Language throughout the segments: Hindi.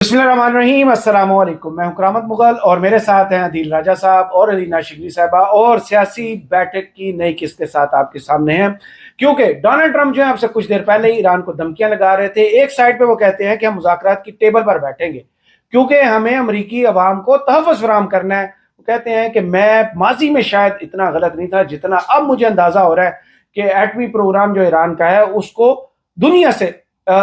बिस्मिल्लाहिर्रहमानिर्रहीम, अस्सलाम वालेकुम। मैं हूं करामत मुगल और मेरे साथ हैं अदील राजा साहब और अलीना शिकरी साहबा और सियासी बैठक की नई किस्त के साथ आपके सामने हैं। क्योंकि डोनाल्ड ट्रंप जो है आपसे कुछ देर पहले ही ईरान को धमकियां लगा रहे थे। एक साइड पे वो कहते हैं कि हम मुज़ाकरात की टेबल पर बैठेंगे क्योंकि हमें अमरीकी अवाम को तहफ़्फ़ुज़ फराहम करना है। वो कहते हैं कि मैं माजी में शायद इतना गलत नहीं था जितना अब मुझे अंदाज़ा हो रहा है कि एटमी प्रोग्राम जो ईरान का है उसको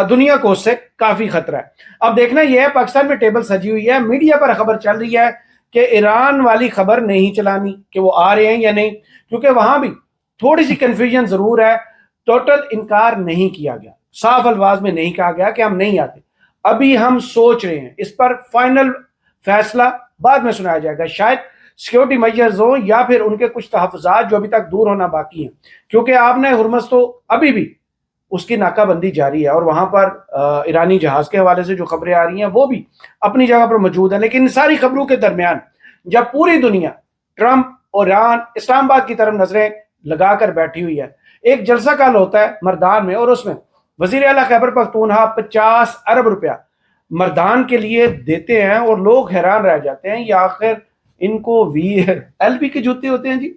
दुनिया को उससे काफी खतरा है। अब देखना यह है, पाकिस्तान में टेबल सजी हुई है, मीडिया पर खबर चल रही है कि ईरान वाली खबर नहीं चलानी कि वो आ रहे हैं या नहीं, क्योंकि वहां भी थोड़ी सी कंफ्यूजन जरूर है। टोटल इनकार नहीं किया गया, साफ अल्फाज में नहीं कहा गया कि हम नहीं आते। अभी हम सोच रहे हैं, इस पर फाइनल फैसला बाद में सुनाया जाएगा। शायद सिक्योरिटी मेजर्स हो या फिर उनके कुछ तहफ़्फ़ुज़ात जो अभी तक दूर होना बाकी हैं, क्योंकि आपने हुर्मुज़ तो अभी भी उसकी नाकाबंदी जारी है और वहां पर ईरानी जहाज के हवाले से जो खबरें आ रही हैं वो भी अपनी जगह पर मौजूद है। लेकिन इन सारी खबरों के दरमियान जब पूरी दुनिया ट्रंप और ईरान इस्लामाबाद की तरफ नजरें लगाकर बैठी हुई है, एक जलसा कल होता है मर्दान में और उसमें वजीर आला खैबर पख्तूनख्वा 50 अरब रुपया मर्दान के लिए देते हैं और लोग हैरान रह जाते हैं। या आखिर इनको VLP के जूते होते हैं जी,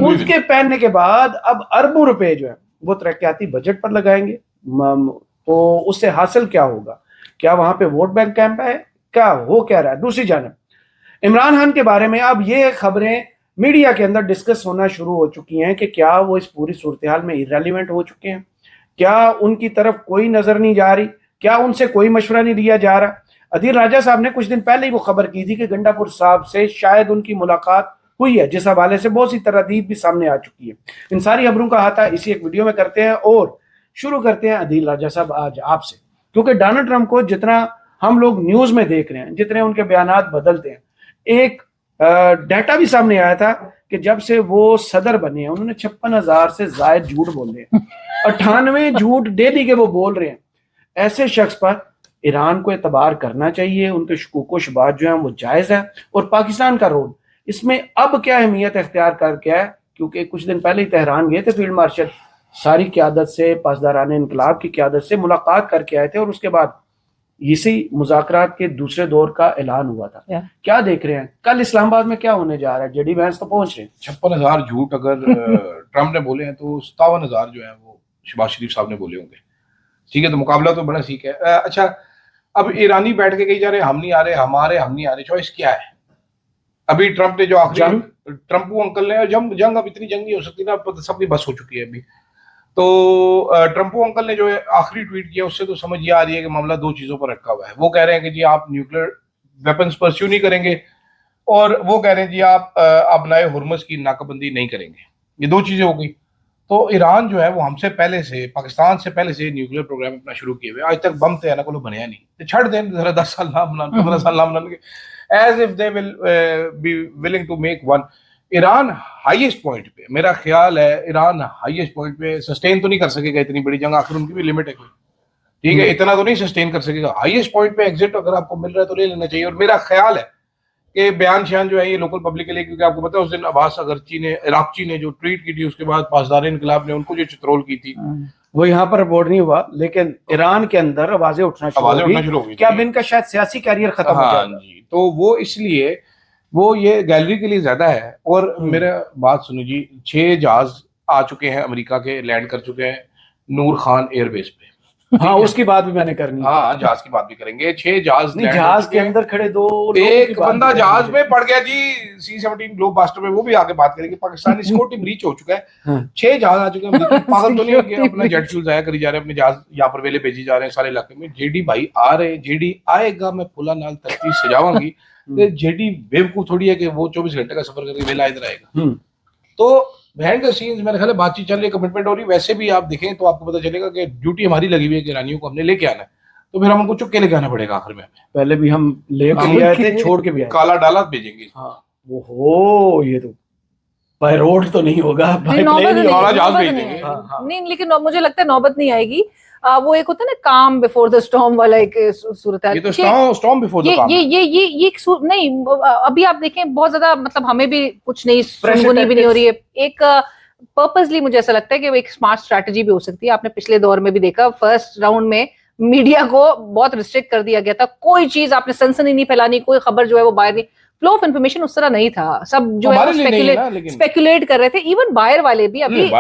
उसके पहनने के बाद अब अरबों रुपए जो है वो तरक्याती बजट पर लगाएंगे। तो उससे हासिल क्या होगा? क्या वहां पे वोट बैंक कैंप है? क्या हो क्या रहा है? दूसरी जानब इमरान खान के बारे में अब ये खबरें मीडिया के अंदर डिस्कस होना शुरू हो चुकी हैं कि क्या वो इस पूरी सूरत हाल में इररेलेवेंट हो चुके हैं, क्या उनकी तरफ कोई नजर नहीं जा रही, क्या उनसे कोई मशवरा नहीं लिया जा रहा। अदील राजा साहब ने कुछ दिन पहले ही वो खबर की थी कि गंडापुर साहब से शायद उनकी मुलाकात हुई है, जिस हवाले से बहुत सी तरदीद भी सामने आ चुकी है। इन सारी खबरों का अहाता इसी एक वीडियो में करते हैं और शुरू करते हैं अदील राजा साहब आज आपसे, क्योंकि डोनाल्ड ट्रंप को जितना हम लोग न्यूज में देख रहे हैं, जितने उनके बयानात बदलते हैं, एक डाटा भी सामने आया था कि जब से वो सदर बने हैं उन्होंने 56,000 से ज्यादा झूठ बोले हैं। 98 झूठ डेली के वो बोल रहे हैं। ऐसे शख्स पर ईरान को एतबार करना चाहिए, उनके शकूक शुबात जो है वो जायज है। और पाकिस्तान का रोल इसमें अब क्या अहमियत इख्तियार कर गया है, क्योंकि कुछ दिन पहले ही तेहरान गए थे फील्ड मार्शल सारी क़यादत से, पासदारान इनकलाब की क़यादत से मुलाकात करके आए थे और उसके बाद इसी मुज़ाकरात के दूसरे दौर का ऐलान हुआ था। क्या देख रहे हैं कल इस्लामाबाद में क्या होने जा रहा है? JD वैंस तो पहुंच रहे हैं। 56,000 झूठ अगर ट्रंप ने बोले हैं तो 57,000 जो है वो शहबाज शरीफ साहब ने बोले होंगे। ठीक है, तो मुकाबला तो बड़ा ठीक है। अच्छा, अब ईरानी बैठ के कही जा रहे हैं हम नहीं आ रहे, हम नहीं आ रहे। चॉइस क्या है? अभी ट्रंप ने जो आखिरी ट्रंपू अंकल ने जंग अब इतनी जंग नहीं हो सकती ना, सबकी बस हो चुकी है अभी। तो ट्रंपू अंकल ने जो आखिरी ट्वीट किया उससे तो समझ ये आ रही है कि मामला दो चीजों पर रखा हुआ है। वो कह रहे हैं कि जी आप न्यूक्लियर वेपन्स परस्यू नहीं करेंगे, और वो कह रहे हैं जी आप अपनाए हुर्मुज़ की नाकाबंदी नहीं करेंगे। ये दो चीजें हो गई। तो ईरान जो है वो हमसे पहले से, पाकिस्तान से पहले से न्यूक्लियर प्रोग्राम अपना शुरू किए हुए। आज तक बम तो है ना को बनया नहीं, तो छड़ दें जरा 10 साल ना बनान, 15 साल ना बनान, as if they will be willing to make one. Iran highest point पे, मेरा ख्याल है ईरान हाईएस्ट पॉइंट पे सस्टेन तो नहीं कर सकेगा इतनी बड़ी जंग, आखिर उनकी भी लिमिट है कोई। ठीक है, इतना तो नहीं सस्टेन कर सकेगा। हाईएस्ट पॉइंट पे एग्जिट अगर आपको मिल रहा है तो ले लेना चाहिए। और मेरा ख्याल है कि बयान शान जो है ये लोकल पब्लिक के लिए, क्योंकि आपको पता है उस दिन अब्बास इराकची ने जो ट्वीट की थी उसके बाद पासदार इनकलाब ने उनको जो चित्रोल की थी वो यहाँ पर रिपोर्ट नहीं हुआ, लेकिन ईरान के अंदर आवाजें उठना शुरू हो गई। क्या इनका शायद सियासी कैरियर खत्म हो जाएगा? जी, तो वो इसलिए वो ये गैलरी के लिए ज्यादा है। और मेरा बात सुनो जी, 6 जहाज आ चुके हैं अमेरिका के, लैंड कर चुके हैं नूर खान एयरबेस पे। हाँ, उसकी बात भी मैंने करनी। हाँ, जहाज की बात भी करेंगे। 6 जहाज नहीं, जहाज के अंदर खड़े दो, एक बंदा जहाज में पड़ गया जी, C-17 ग्लोबस्टर में, वो भी आगे बात करेंगे। पाकिस्तानी सिक्योरिटी ब्रीच हो चुका है। 6 जहाज आ चुके हैं। पागल तो नहीं है कि अपना जेट फ्यूल जाया करी जा रहे हैं, अपने जहाज यहाँ पर वेले भेजी जा रहे हैं सारे इलाके में। JD भाई आ रहे, JD आएगा, मैं फुला नाल तरतीब सजावांगी। JD बेवकूफ थोड़ी है कि वो 24 घंटे का सफर करके वेला इधर आएगा। तो बिहाइंड द सीन्स मेरे ख्याल बातचीत चल रही है, कमिटमेंट हो रही है। वैसे भी आप देखें तो आपको पता चलेगा कि ड्यूटी हमारी लगी हुई है कि ईरानियों को हमने लेके आना है, तो फिर हम उनको चुप के लेके आना पड़ेगा। आखिर में पहले भी हम लेके आए थे, छोड़ के भी आए, काला डाला भेजेंगे। हाँ, वो ये तो बाय रोड तो नहीं होगा, बाय प्लेन जहाज भेज देंगे। नहीं, लेकिन मुझे लगता है नौबत नहीं आएगी। वो एक होता है ना काम बिफोर द स्टॉर्म वाला एक सूरत है। ये तो स्टॉर्म बिफोर द काम। ये नहीं, अभी आप देखें बहुत ज्यादा, मतलब हमें भी कुछ नहीं सुनगुनी भी नहीं हो रही है। एक पर्पसली मुझे ऐसा लगता है कि वो एक स्मार्ट स्ट्रैटेजी भी हो सकती है। आपने पिछले दौर में भी देखा, फर्स्ट राउंड में मीडिया को बहुत रिस्ट्रिक्ट कर दिया गया था, कोई चीज आपने सनसनी नहीं फैलानी, कोई खबर जो है वो बाहर नहीं, फ्लो ऑफ इन्फॉर्मेशन उस तरह नहीं था, सब जो है स्पेकुलेट कर रहे थे। इवन बाहर वाले भी अभी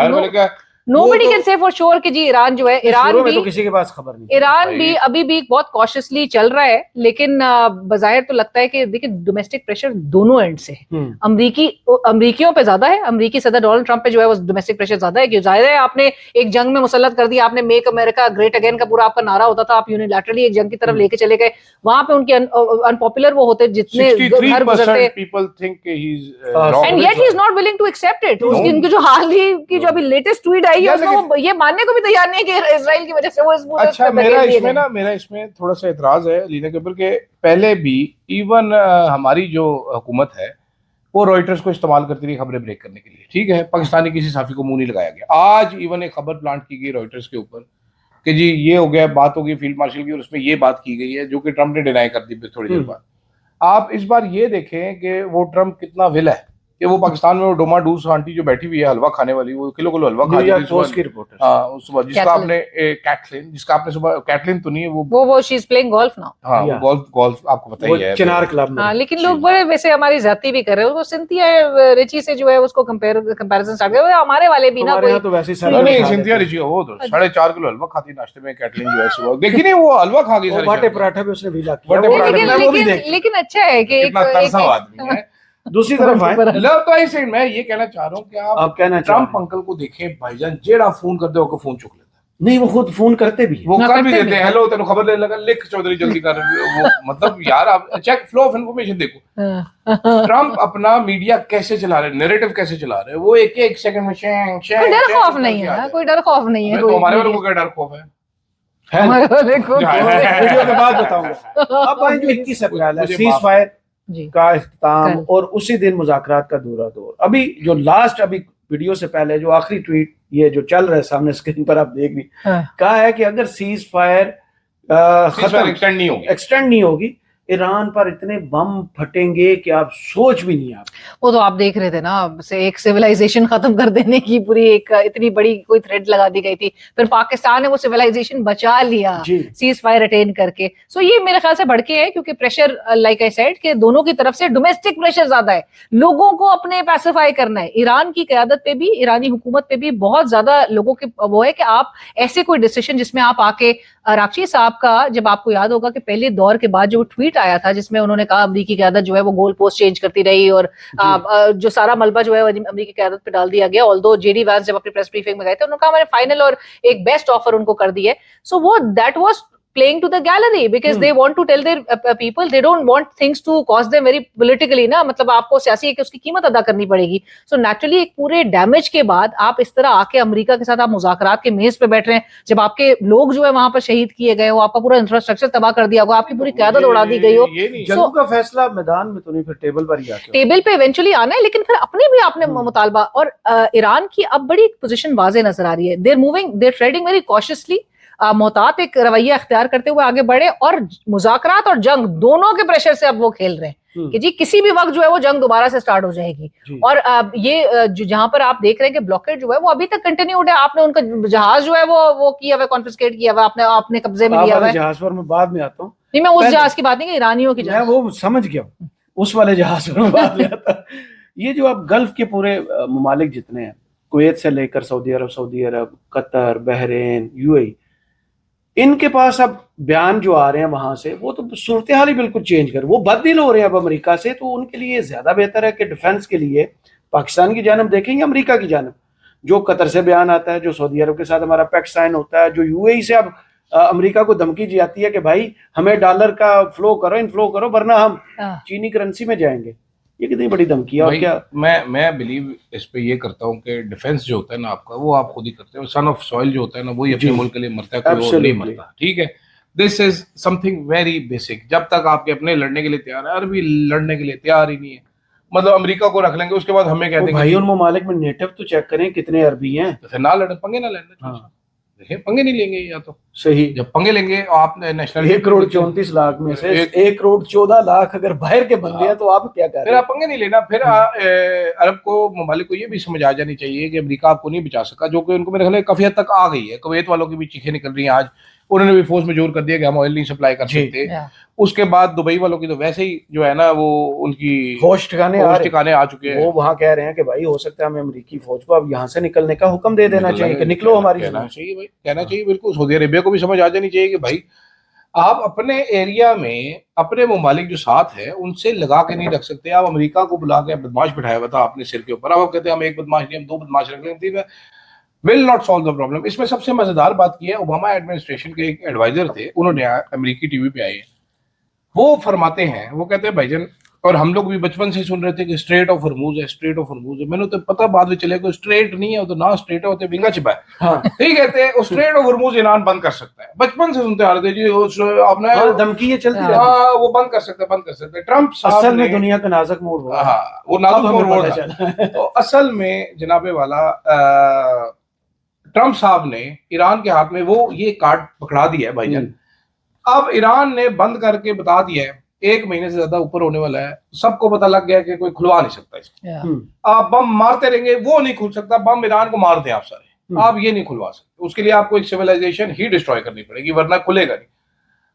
nobody can say for sure कि जी ईरान जो है, ईरान भी तो किसी के पास खबर नहीं, ईरान भी अभी भी बहुत कॉशियसली चल रहा है, लेकिन बजाहिर तो लगता है कि देखिए डोमेस्टिक प्रेशर दोनों एंड से है। अमरीकियों पे ज्यादा है, अमरीकी सदर डोनाल्ड ट्रंप पे जो है वो डोमेस्टिक प्रेशर ज्यादा है, कि जाहिर है आपने एक जंग में मुसल्लत कर दिया, आपने मेक अमेरिका ग्रेट अगेन का पूरा आपका नारा होता था, आप यूनिलैटरली एक जंग की तरफ लेके चले गए, वहां पे उनके अनपॉपुलर वो होते जितने घर गुजरते, and yet he is not willing to accept it. उनकी जो हाल ही की जो अभी लेटेस्ट ट्वीट आई है उसमें ये मानने को भी तैयार नहीं कि इजराइल की वजह से वो इस पूरे अच्छा मेरा इसमें थोड़ा सा एतराज है लीना के ऊपर के पहले भी इवन हमारी जो हुकूमत है वो रॉयटर्स को इस्तेमाल करती रही खबरें ब्रेक करने के लिए, ठीक है, पाकिस्तानी किसी साफी को मुंह नहीं लगाया गया। आज इवन एक खबर प्लांट की गई रॉयटर्स के ऊपर कि जी ये हो गया, बात हो गई फील्ड मार्शल की और उसमें ये बात की गई है जो कि ट्रंप ने डिनाई कर दी थोड़ी देर बाद। आप इस बार ये देखें कि वो ट्रंप कितना विल है कि वो पाकिस्तान में वो डोमा डूस आंटी जो बैठी हुई है हलवा खाने वाली, वो किलो किलो हलवा खा रही है सुबह, जिसका आपने कैटलिन, जिसका आपने सुबह कैटलिन तो नहीं है वो she is playing golf now, हाँ वो गोल्फ आपको पता ही है चिनार क्लब में। हाँ, लेकिन लोग बड़े वैसे हमारी जाती भी कर रहे हैं, वो सिंथिया रिची से जो है उसको कंपैरिजन स्टार्ट कर, हमारे वाले भी ना कोई तो वैसे नहीं सिंथिया रिची वो तो 4.5 किलो हलवा खाती नाश्ते में, कैटलिन जो है सुबह देखी नहीं वो हलवा खा गई, बाटे पराठा भी उसने भी लाया, लेकिन अच्छा है कि आदमी है। दूसरी तरफ है मैं ये कहना चाह रहा हूँ कि आप कहना ट्रंप अंकल को देखें भाईजान, जेड़ा फोन कर दे फोन चुक लेता नहीं, वो खुद फोन करते भी, वो कर भी देते हैं, हेलो तेन खबर ले लगा, लिख चौधरी जल्दी कर, वो मतलब यार आप चेक फ्लो ऑफ इन्फॉर्मेशन देखो। ट्रंप अपना मीडिया कैसे चला रहे, नैरेटिव कैसे चला रहे, वो एक सेकंड में कोई डर खौफ नहीं है, कोई डर खौफ नहीं है, तो हमारे वालों को क्या डर खौफ है? हमारे वाले को वीडियो के बाद बताऊंगा। अब भाई जो 21 अप्रैल है सीज फायर का इख्तिताम और उसी दिन मुज़ाकरात का दौर, अभी जो लास्ट अभी वीडियो से पहले जो आखिरी ट्वीट ये जो चल रहा है सामने स्क्रीन पर आप देख रही, कहा है कि अगर सीज फायर एक्सटेंड नहीं होगी, ईरान पर इतने बम फटेंगे कि आप सोच भी नहीं। आप वो तो आप देख रहे थे ना, से एक सिविलाइजेशन खत्म कर देने की पूरी एक इतनी बड़ी कोई थ्रेड लगा दी गई थी, फिर पाकिस्तान ने वो सिविलाइजेशन बचा लिया सीज फायर अटेन करके। सो ये मेरे ख्याल से भड़के है, क्योंकि प्रेशर लाइक आई सेड कि दोनों की तरफ से डोमेस्टिक प्रेशर ज्यादा है, लोगों को अपने पैसिफाई करना है। ईरान की क़यादत पे भी, ईरानी हुकूमत पे भी बहुत ज्यादा लोगों के वो है कि आप ऐसे कोई डिसीजन जिसमें आप आके, राक्षी साहब का जब आपको याद होगा कि पहले दौर के बाद जो ट्वीट आया था जिसमें उन्होंने कहा अमरीकी क़यादत जो है वो गोल पोस्ट चेंज करती रही और जो सारा मलबा जो है अमरीकी क़यादत पे डाल दिया गया। ऑल्दो जेडी वांस जब अपनी प्रेस ब्रीफिंग में गए थे उन्होंने कहा मैंने फाइनल और एक बेस्ट ऑफर उनको कर दी है। सो वो that was playing to the gallery because they want to tell their people, they don't want things to cost them very politically ना, मतलब आपको सियासी है कि उसकी कीमत अदा करनी पड़ेगी। सो नेचुरली एक पूरे डैमेज के बाद आप इस तरह आके अमेरिका के साथ आप मुज़ाकरात के मेज पे बैठ रहे हैं, जब आपके लोग जो है वहां पर शहीद किए गए हो, आपका पूरा इंफ्रास्ट्रक्चर तबाह कर दिया होगा, आपकी पूरी क़यादत उड़ा दी गई हो, जंग का फैसला मैदान में तो नहीं, फिर टेबल पर ही आके टेबल पे इवेंचुअली आना है, लेकिन फिर अपने भी आपने मुतालबा। और ईरान की अब बड़ी पोजीशन वाज़ेह नजर आ रही है, देयर ट्रेडिंग वेरी कॉशियसली, मोहतात एक रवैया अख्तियार करते हुए आगे बढ़े, और मुज़ाकरात और जंग दोनों के प्रेशर से अब वो खेल रहे हैं कि जी किसी भी वक्त जो है वो जंग दोबारा से स्टार्ट हो जाएगी। और ये जहां पर आप देख रहे हैं कि ब्लॉकेड जो है वो अभी तक कंटिन्यूड है, आपने उनका जहाज जो है वो किया हुआ, कॉन्फिस्केट किया हुआ, आपने कब्जे में लिया हुआ है। जहाज पर मैं बाद में आता हूँ, नहीं मैं उस जहाज की बात नहीं, ईरानियों की जहाज, वो समझ गया, उस वाले जहाज पर मैं बाद में आता। ये जो आप गल्फ के पूरे ममालिक जितने हैं, कुवैत से लेकर सऊदी अरब, कतर, बहरीन, यूएई, इनके पास अब बयान जो आ रहे हैं वहां से, वो तो सूरत हाल ही बिल्कुल चेंज कर, वो बददिल हो रहे हैं अब अमेरिका से। तो उनके लिए ज्यादा बेहतर है कि डिफेंस के लिए पाकिस्तान की जानब देखेंगे, अमेरिका की जानब। जो कतर से बयान आता है, जो सऊदी अरब के साथ हमारा पैक्ट साइन होता है, जो यूएई से अब अमेरिका को धमकी दी जाती है कि भाई हमें डॉलर का फ्लो करो, इनफ्लो करो, वरना हम चीनी करेंसी में जाएंगे। ये कितनी बड़ी धमकी है। और क्या मैं बिलीव इस पे ये करता हूँ कि डिफेंस जो होता है ना आपका, वो आप खुद ही करते हो। सन ऑफ सॉइल जो होता है ना, वही अपने मुल्क के लिए मरता है, कोई और नहीं मरता, ठीक है। This is something very basic. जब तक आपके अपने लड़ने के लिए तैयार है, अरबी लड़ने के लिए तैयार ही नहीं है, मतलब अमेरिका को रख लेंगे, उसके बाद हमें कहते हैं भाई उन ममालिक में नेटिव तो चेक करें कितने अरबी हैं, तो फिर ना लड़े, पंगे ना लेने। देखिए पंगे नहीं लेंगे, या तो सही, जब पंगे लेंगे आप नेशनल 1,34,00,000 में से 1,14,00,000 अगर बाहर के बंदे हैं तो आप क्या कर रहे हैं? फिर आप पंगे नहीं लेना। फिर अरब को, ममालिक को ये भी समझ आ जानी चाहिए कि अमेरिका आपको नहीं बचा सका, जो कि उनको मेरे ख्याल काफी हद तक आ गई है। कुवैत वालों की भी चीखें निकल रही हैं आज उन्होंने भी फोर्स मेजोर कर दिया कि हम ऑयल नहीं सप्लाई कर सकते। उसके बाद दुबई वालों की तो वैसे ही जो है ना वो उनकी होश ठिकाने आ चुके हैं। वो वहां कह रहे हैं कि भाई हो सकता है हमें अमेरिकी फौज को अब यहाँ से निकलने का हुक्म दे देना चाहिए कि निकलो हमारी। कहना चाहिए भाई, कहना चाहिए बिल्कुल। सऊदी अरेबिया को भी समझ आ जानी चाहिए कि भाई आप अपने एरिया में अपने ममालिक जो साथ है उनसे लगा के नहीं रख सकते। आप अमेरिका को बुला के बदमाश बिठाया हुआ था आपने सिर के ऊपर, अब आप कहते हैं हम एक बदमाश नहीं हम 2 बदमाश रख लेंगे, will not solve the problem. इसमें सबसे मजेदार बात की है, ओबामा एडमिनिस्ट्रेशन के एक एडवाइजर थे, उन्होंने अमेरिकी टीवी पे आए, वो फरमाते हैं, वो कहते हैं भाईजान, और हम लोग भी बचपन से सुन रहे थे कि स्ट्रेट ऑफ हॉर्मूज है, स्ट्रेट ऑफ हॉर्मूज है। मैंने तो पता बाद में चले को स्ट्रेट नहीं है, वो तो ना स्ट्रेट होते विंगा छिपा है। हाँ। ठीक कहते हैं स्ट्रेट ऑफ हॉर्मूज ईरान बंद कर सकता है, बचपन से सुनते आ रहे थे जी, आपने धमकी ये चलती है, वो बंद कर सकते हैं। ट्रम्प असल में दुनिया का नाजुक मोड़ हुआ। हाँ, वो नाजुक मोड़ था। तो असल में जनाबे वाला ट्रम्प साहब ने ईरान के हाथ में वो ये कार्ड पकड़ा दिया है भाईजान। अब ईरान ने बंद करके बता दिया है 1 महीने से ज्यादा ऊपर होने वाला है, सबको पता लग गया कि कोई खुलवा नहीं सकता इसको। आप बम मारते रहेंगे वो नहीं खुल सकता, बम ईरान को मार दें आप सारे, आप ये नहीं खुलवा सकते। उसके लिए आपको एक सिविलाइजेशन ही डिस्ट्रॉय करनी पड़ेगी, वरना खुलेगा नहीं।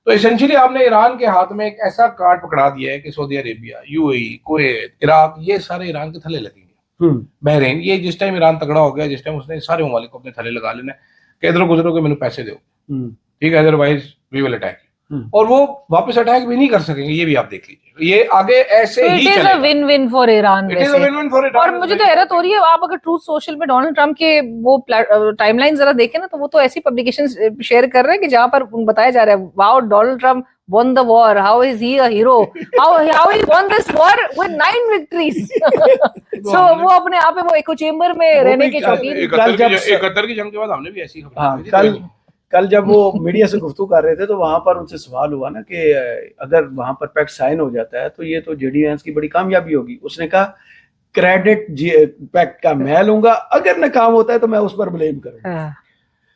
तो एसेंशियली आपने ईरान के हाथ में एक ऐसा कार्ड पकड़ा दिया है कि Saudi Arabia, UAE, Kuwait, Iraq, ये सारे ईरान के थले लगेंगे। बहरीन, ये जिस टाइम ईरान तगड़ा हो गया, जिस टाइम उसने सारे ममालिक को अपने थले लगा लेना कि इधर गुजरो के मैंने पैसे दो, ठीक है, अदरवाइज वी विल अटैक। और वो वापस अटैक भी नहीं कर सकेंगे, ये भी आप देख लीजिए। ये आगे ऐसे ही चलेगा। It is a win win for Iran वैसे। और मुझे तो हैरत हो रही है, आप अगर ट्रूथ सोशल पे डोनाल्ड ट्रम्प के वो टाइमलाइन जरा देखें ना, तो वो तो ऐसी पब्लिकेशंस शेयर कर रहे हैं कि जहां पर बताया जा रहा है wow Donald Trump won the war, how is he a hero, how he won this war with 9 victories। so वो अपने आप में वो इको चेंबर में रहने के शौकीन। 71 की जंग के बाद हमने भी ऐसी खबर कल जब वो मीडिया से गुफ्तगू कर रहे थे तो वहां पर उनसे सवाल हुआ ना कि अगर वहां पर पैक्ट साइन हो जाता है तो ये तो जेडी वैंस की बड़ी कामयाबी होगी। उसने कहा क्रेडिट पैक्ट का मैं लूंगा, अगर नाकाम होता है तो मैं उस पर ब्लेम करूंगा।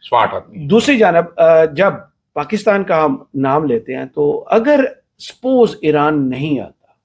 स्मार्ट आदमी। दूसरी जानब जब पाकिस्तान का हम नाम लेते हैं तो अगर सपोज ईरान नहीं आता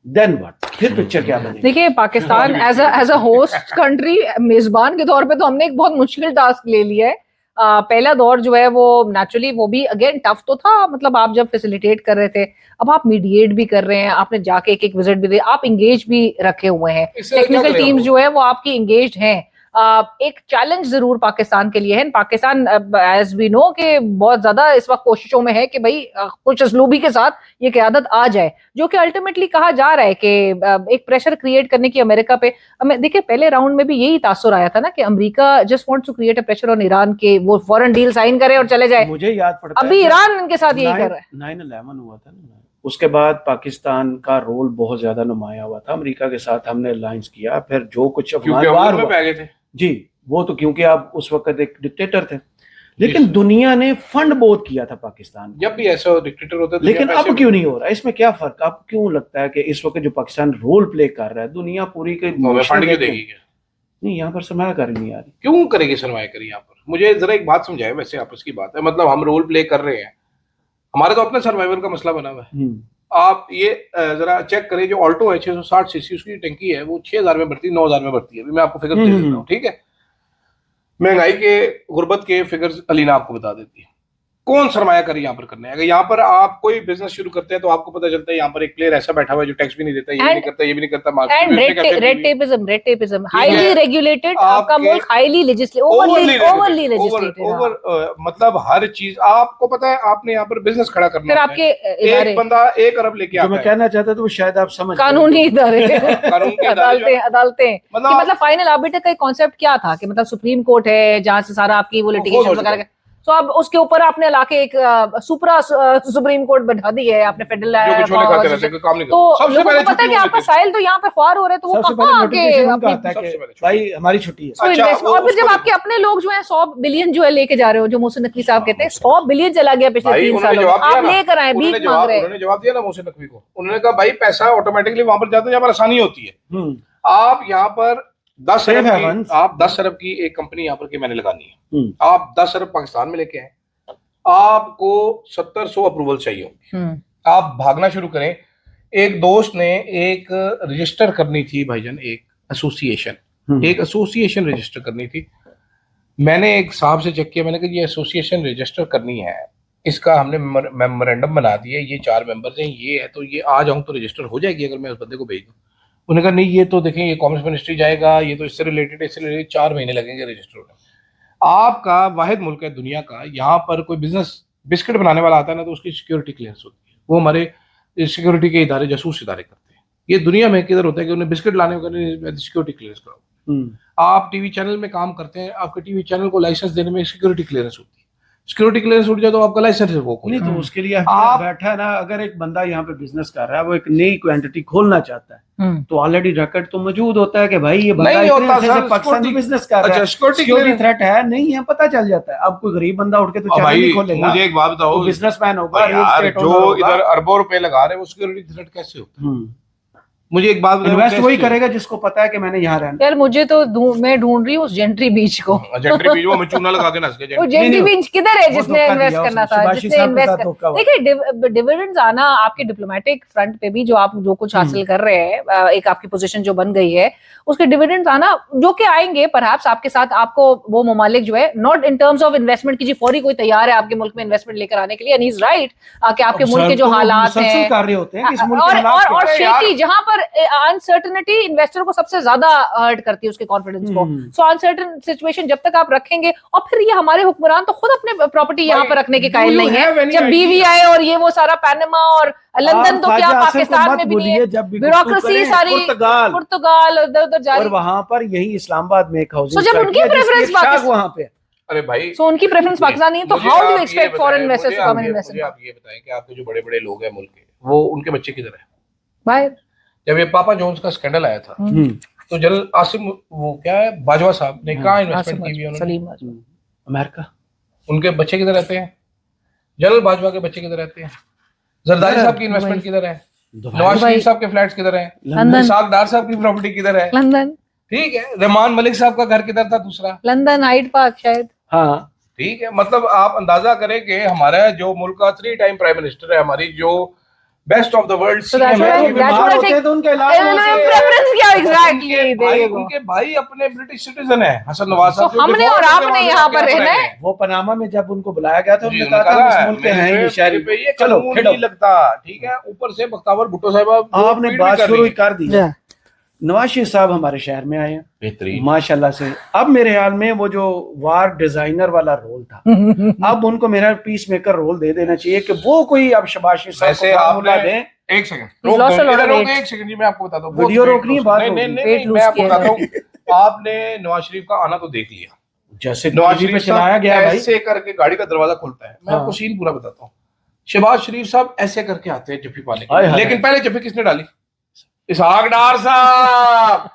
देन व्हाट, फिर पिक्चर क्या बनेगी? देखिए Pakistan as a host country, मेजबान के तौर पे तो हमने एक बहुत मुश्किल टास्क ले लिया है। पहला दौर जो है वो नेचुरली वो भी अगेन टफ तो था, मतलब आप जब फैसिलिटेट कर रहे थे, अब आप मीडिएट भी कर रहे हैं, आपने जाके एक विजिट भी दे, आप इंगेज भी रखे हुए हैं, टेक्निकल टीम्स जो है वो आपकी इंगेज हैं। एक चैलेंज जरूर पाकिस्तान के लिए है। पाकिस्तान एज वी नो कि बहुत ज्यादा इस वक्त कोशिशों में है कि भाई कुछ असलूबी के साथ ये क़यादत आ जाए, जो कि अल्टीमेटली कहा जा रहा है कि एक प्रेशर क्रिएट करने की अमेरिका पे। देखिए पहले राउंड में भी यही तासुर आया था ना कि America just wants to create a pressure on Iran के वो फॉरेन डील साइन करे और चले जाए। मुझे याद पड़ता है अभी ईरान इनके साथ यही कर रहा है। 9/11 हुआ था ना, उसके बाद पाकिस्तान का रोल बहुत ज्यादा नुमाया हुआ था। अमेरिका के साथ हमने अलायंस किया, फिर जो कुछ अफवाह में गए थे जी, वो तो क्योंकि आप उस वक्त एक डिक्टेटर थे, लेकिन दुनिया ने फंड बहुत किया था पाकिस्तान को। जब भी ऐसा डिक्टेटर होता है, लेकिन अब क्यों नहीं हो रहा? इसमें क्या फर्क? आपको क्यों लगता है कि इस वक्त जो पाकिस्तान रोल प्ले कर रहा है, दुनिया पूरी के फंड क्यों देगी? नहीं, यहाँ पर सरमायाकारी नहीं आ रही। क्यों करेगी सरमायाकारी यहाँ पर? मुझे जरा एक बात समझाए, वैसे आपस की बात है, मतलब हम रोल प्ले कर रहे हैं, हमारे तो अपना सर्वाइवल का मसला बना हुआ है। आप ये जरा चेक करें, जो ऑल्टो है 660 सीसी, उसकी टंकी है वो 6000 में भरती है, 9000 में भरती है। अभी मैं आपको फिगर दे देता हूँ, ठीक है? महंगाई के, गुर्बत के फिगर्स अलीना आपको बता देती है। कौन सरमायाकारी यहाँ पर करने? अगर यहाँ पर आप कोई बिजनेस शुरू करते हैं तो आपको पता चलता है यहाँ पर एक प्लेयर ऐसा बैठा हुआ है जो टैक्स भी नहीं देता, ये भी नहीं करता, ये भी नहीं करता। And red tapism highly regulated, आपका मुल्क हाईली ओवरली लेजिस्लेटेड, मतलब हर चीज आपको पता है। आपने यहाँ पर बिजनेस खड़ा करना है, आपके एक बंदा 1 अरब लेके आता है। मैं कहना चाहता था वो शायद आप समझ कानूनी इदारे, अदालतें, मतलब फाइनल आर्बिटर का कॉन्सेप्ट क्या था कि मतलब सुप्रीम कोर्ट है जहाँ से सारा आपकी वो लिटिगेशन वगैरह, तो अब उसके ऊपर आपने लाके एक सुपरा सुप्रीम कोर्ट बैठा दी है आपने फेडरल, तो लोगों को पता है कि आपका साइल तो यहाँ पे फार हो रहे, तो वो कहाँ आके भाई हमारी छुट्टी है। और फिर जब आपके अपने लोग जो है 100 बिलियन जो है लेके जा रहे हो, जो मोहसिन नकवी साहब कहते हैं 100 बिलियन चला गया पिछले 3 सालों में, आप लेकर आए, भीख मांग रहे हैं। उन्होंने जवाब दिया ना मोहसिन नकवी को, उन्होंने कहा भाई पैसा ऑटोमेटिकली वहां पर जाता है जहाँ पर आसानी होती है। आप यहाँ पर 10 अरब की एक कंपनी यहाँ पर की मैंने लगानी है, आप 10 अरब पाकिस्तान में लेके आए, आपको 70-100 अप्रूवल चाहिए होंगे। आप भागना शुरू करें। एक दोस्त ने एक रजिस्टर करनी थी भाईजान, एक एसोसिएशन रजिस्टर करनी थी। मैंने एक साहब से चेक किया, मैंने कहा ये एसोसिएशन रजिस्टर करनी है इसका हमने मेमोरेंडम बना दिया, ये 4 मेंबर्स हैं, ये है, तो ये आ जाऊं तो रजिस्टर हो जाएगी अगर मैं उस बंदे को भेज दूं। उन्होंने कहा नहीं ये तो देखें, ये कॉमर्स मिनिस्ट्री जाएगा, ये तो इससे रिलेटेड 4 महीने लगेंगे रजिस्टर होने। आपका वाहिद मुल्क है दुनिया का, यहाँ पर कोई बिजनेस बिस्किट बनाने वाला आता है ना, तो उसकी सिक्योरिटी क्लियरेंस होती है, वो हमारे सिक्योरिटी के इदारे, जासूस इदारे करते हैं। ये दुनिया में किधर होता है कि उन्हें बिस्किट लाने को सिक्योरिटी क्लियरेंस कराओ। आप टीवी चैनल में काम करते हैं, आपके टीवी चैनल को लाइसेंस देने में सिक्योरिटी क्लियरेंस होती है, सिक्योरिटी क्लियरेंस उठ जाए तो आपका लाइसेंस रिवोक हो नहीं, जाता है। तो उसके लिए आप बैठा है ना, अगर एक बंदा यहाँ पे बिजनेस कर रहा है, वो एक नई क्वांटिटी खोलना चाहता है, तो ऑलरेडी रिकॉर्ड तो मौजूद होता है कि भाई ये बंदा नहीं होता इतने से पाकिस्तान में बिजनेस कर रहा है, सिक्योरिटी थ्रेट है नहीं है, पता चल जाता है। अब कोई गरीब बंदा उठ के तो चैनल नहीं खोलेगा। मुझे एक बात बताओ, बिजनेसमैन होगा यार, जो इधर अरबों रुपए लगा रहे हैं वो सिक्योरिटी थ्रेट कैसे होता है? मुझे एक बात बताओ, इन्वेस्ट वही करेगा जिसको पता है कि मैंने यहाँ रहना। यार मुझे तो मैं ढूंढ रही हूँ उस जेंट्री बीच को। जेंट्री बीच वो मैं चूना लगा के नस के वो जेंट्री बीच किधर है जिसने इन्वेस्ट करना था, जिसने इन्वेस्ट देखिए डिविडेंड्स आना आपके डिप्लोमेटिक फ्रंट पे भी, जो आप जो कुछ हासिल कर रहे हैं, एक आपकी पोजीशन जो बन गई है, उसके डिविडेंड्स आना जो कि आएंगे परहैप्स आपके साथ, आपको वो ममालिक जो है not in terms of investment की, जी फौरी कोई तैयार है आपके मुल्क में इन्वेस्टमेंट लेकर आने के लिए, एंड ही इज राइट कि आपके मुल्क के जो हालात हैं और शेकी, जहां पर अनसर्टेनिटी इन्वेस्टर को सबसे ज्यादा हर्ट करती है उसके कॉन्फिडेंस को। सो अनसर्टेन सिचुएशन जब तक आप रखेंगे, और फिर ये हमारे हुक्मरान तो खुद अपने प्रॉपर्टी यहाँ पर रखने के कायल नहीं है। जब BVI और ये वो सारा पैनमा और लंदन, तो क्या पाकिस्तान में भी नहीं है, ब्यूरोक्रेसी सारी पुर्तगाल उधर जारी, और वहां पर यही इस्लामाबाद में एक हाउसिंग, तो जब उनकी प्रेफरेंस पाकिस्तान वहां पे, अरे भाई, सो उनकी प्रेफरेंस पाकिस्तान नहीं है, तो how do expect foreign investors to come in invest? आप ये बताएं कि आपके जो बड़े बड़े लोग हैं मुल्क के, वो उनके बच्चे किधर है? बाहर। जब ये पापा जोन्स का स्कैंडल आया था, तो जनरल आसिम, वो क्या है, बाजवा साहब ने कहा इन्वेस्टमेंट की उन्होंने, अमेरिका। उनके बच्चे किधर रहते हैं? जनरल बाजवा के बच्चे किधर रहते हैं? जरदारी साहब की इन्वेस्टमेंट किधर है? नवाज शरीफ साहब के फ्लैट्स किधर हैं? इसाक डार साहब की प्रॉपर्टी किधर है? लंदन। ठीक है, रहमान मलिक साहब का घर किधर था? दूसरा लंदन, हाइड पार्क शायद। हाँ ठीक है, मतलब आप अंदाजा करें कि हमारा जो मुल्क का 3 टाइम प्राइम मिनिस्टर है, हमारी जो बेस्ट ऑफ द वर्ल्ड उनके भाई अपने ब्रिटिश सिटीजन है, हसन नवाज साहब। हमने और आपने यहाँ पर रहना है। वो पनामा में जब उनको बुलाया गया था, उन्होंने कहा था इस मुल्क के हैं ये शहरी पे, ये चलो नहीं लगता। ठीक है, ऊपर से बख्तावर भुट्टो साहब आपने बात शुरू कर दी। नवाज शरीफ साहब हमारे शहर में आए हैं बेहतरीन माशाल्लाह से। अब मेरे ख्याल में वो जो वार डिजाइनर वाला रोल था, अब उनको मेरा पीस मेकर रोल दे देना चाहिए कि वो कोई अब शबाज शरीफ साहब को फार्मूला दें। एक सेकंड, एक सेकंड जी, मैं आपको बताता हूँ, वीडियो रोकनी है, बात नहीं, मैं आपको बताता हूँ। आपने नवाज शरीफ का आना तो देख लिया, जैसे नवाज शरीफ चलाया गया भाई, ऐसे करके गाड़ी का दरवाजा खुलता है। मैं आपको सीन पूरा बताता हूँ। शहबाज शरीफ साहब ऐसे करके आते हैं जफ्फी पाने के लिए, लेकिन पहले जफ्फी किसने डाली? इसाक डार साहब।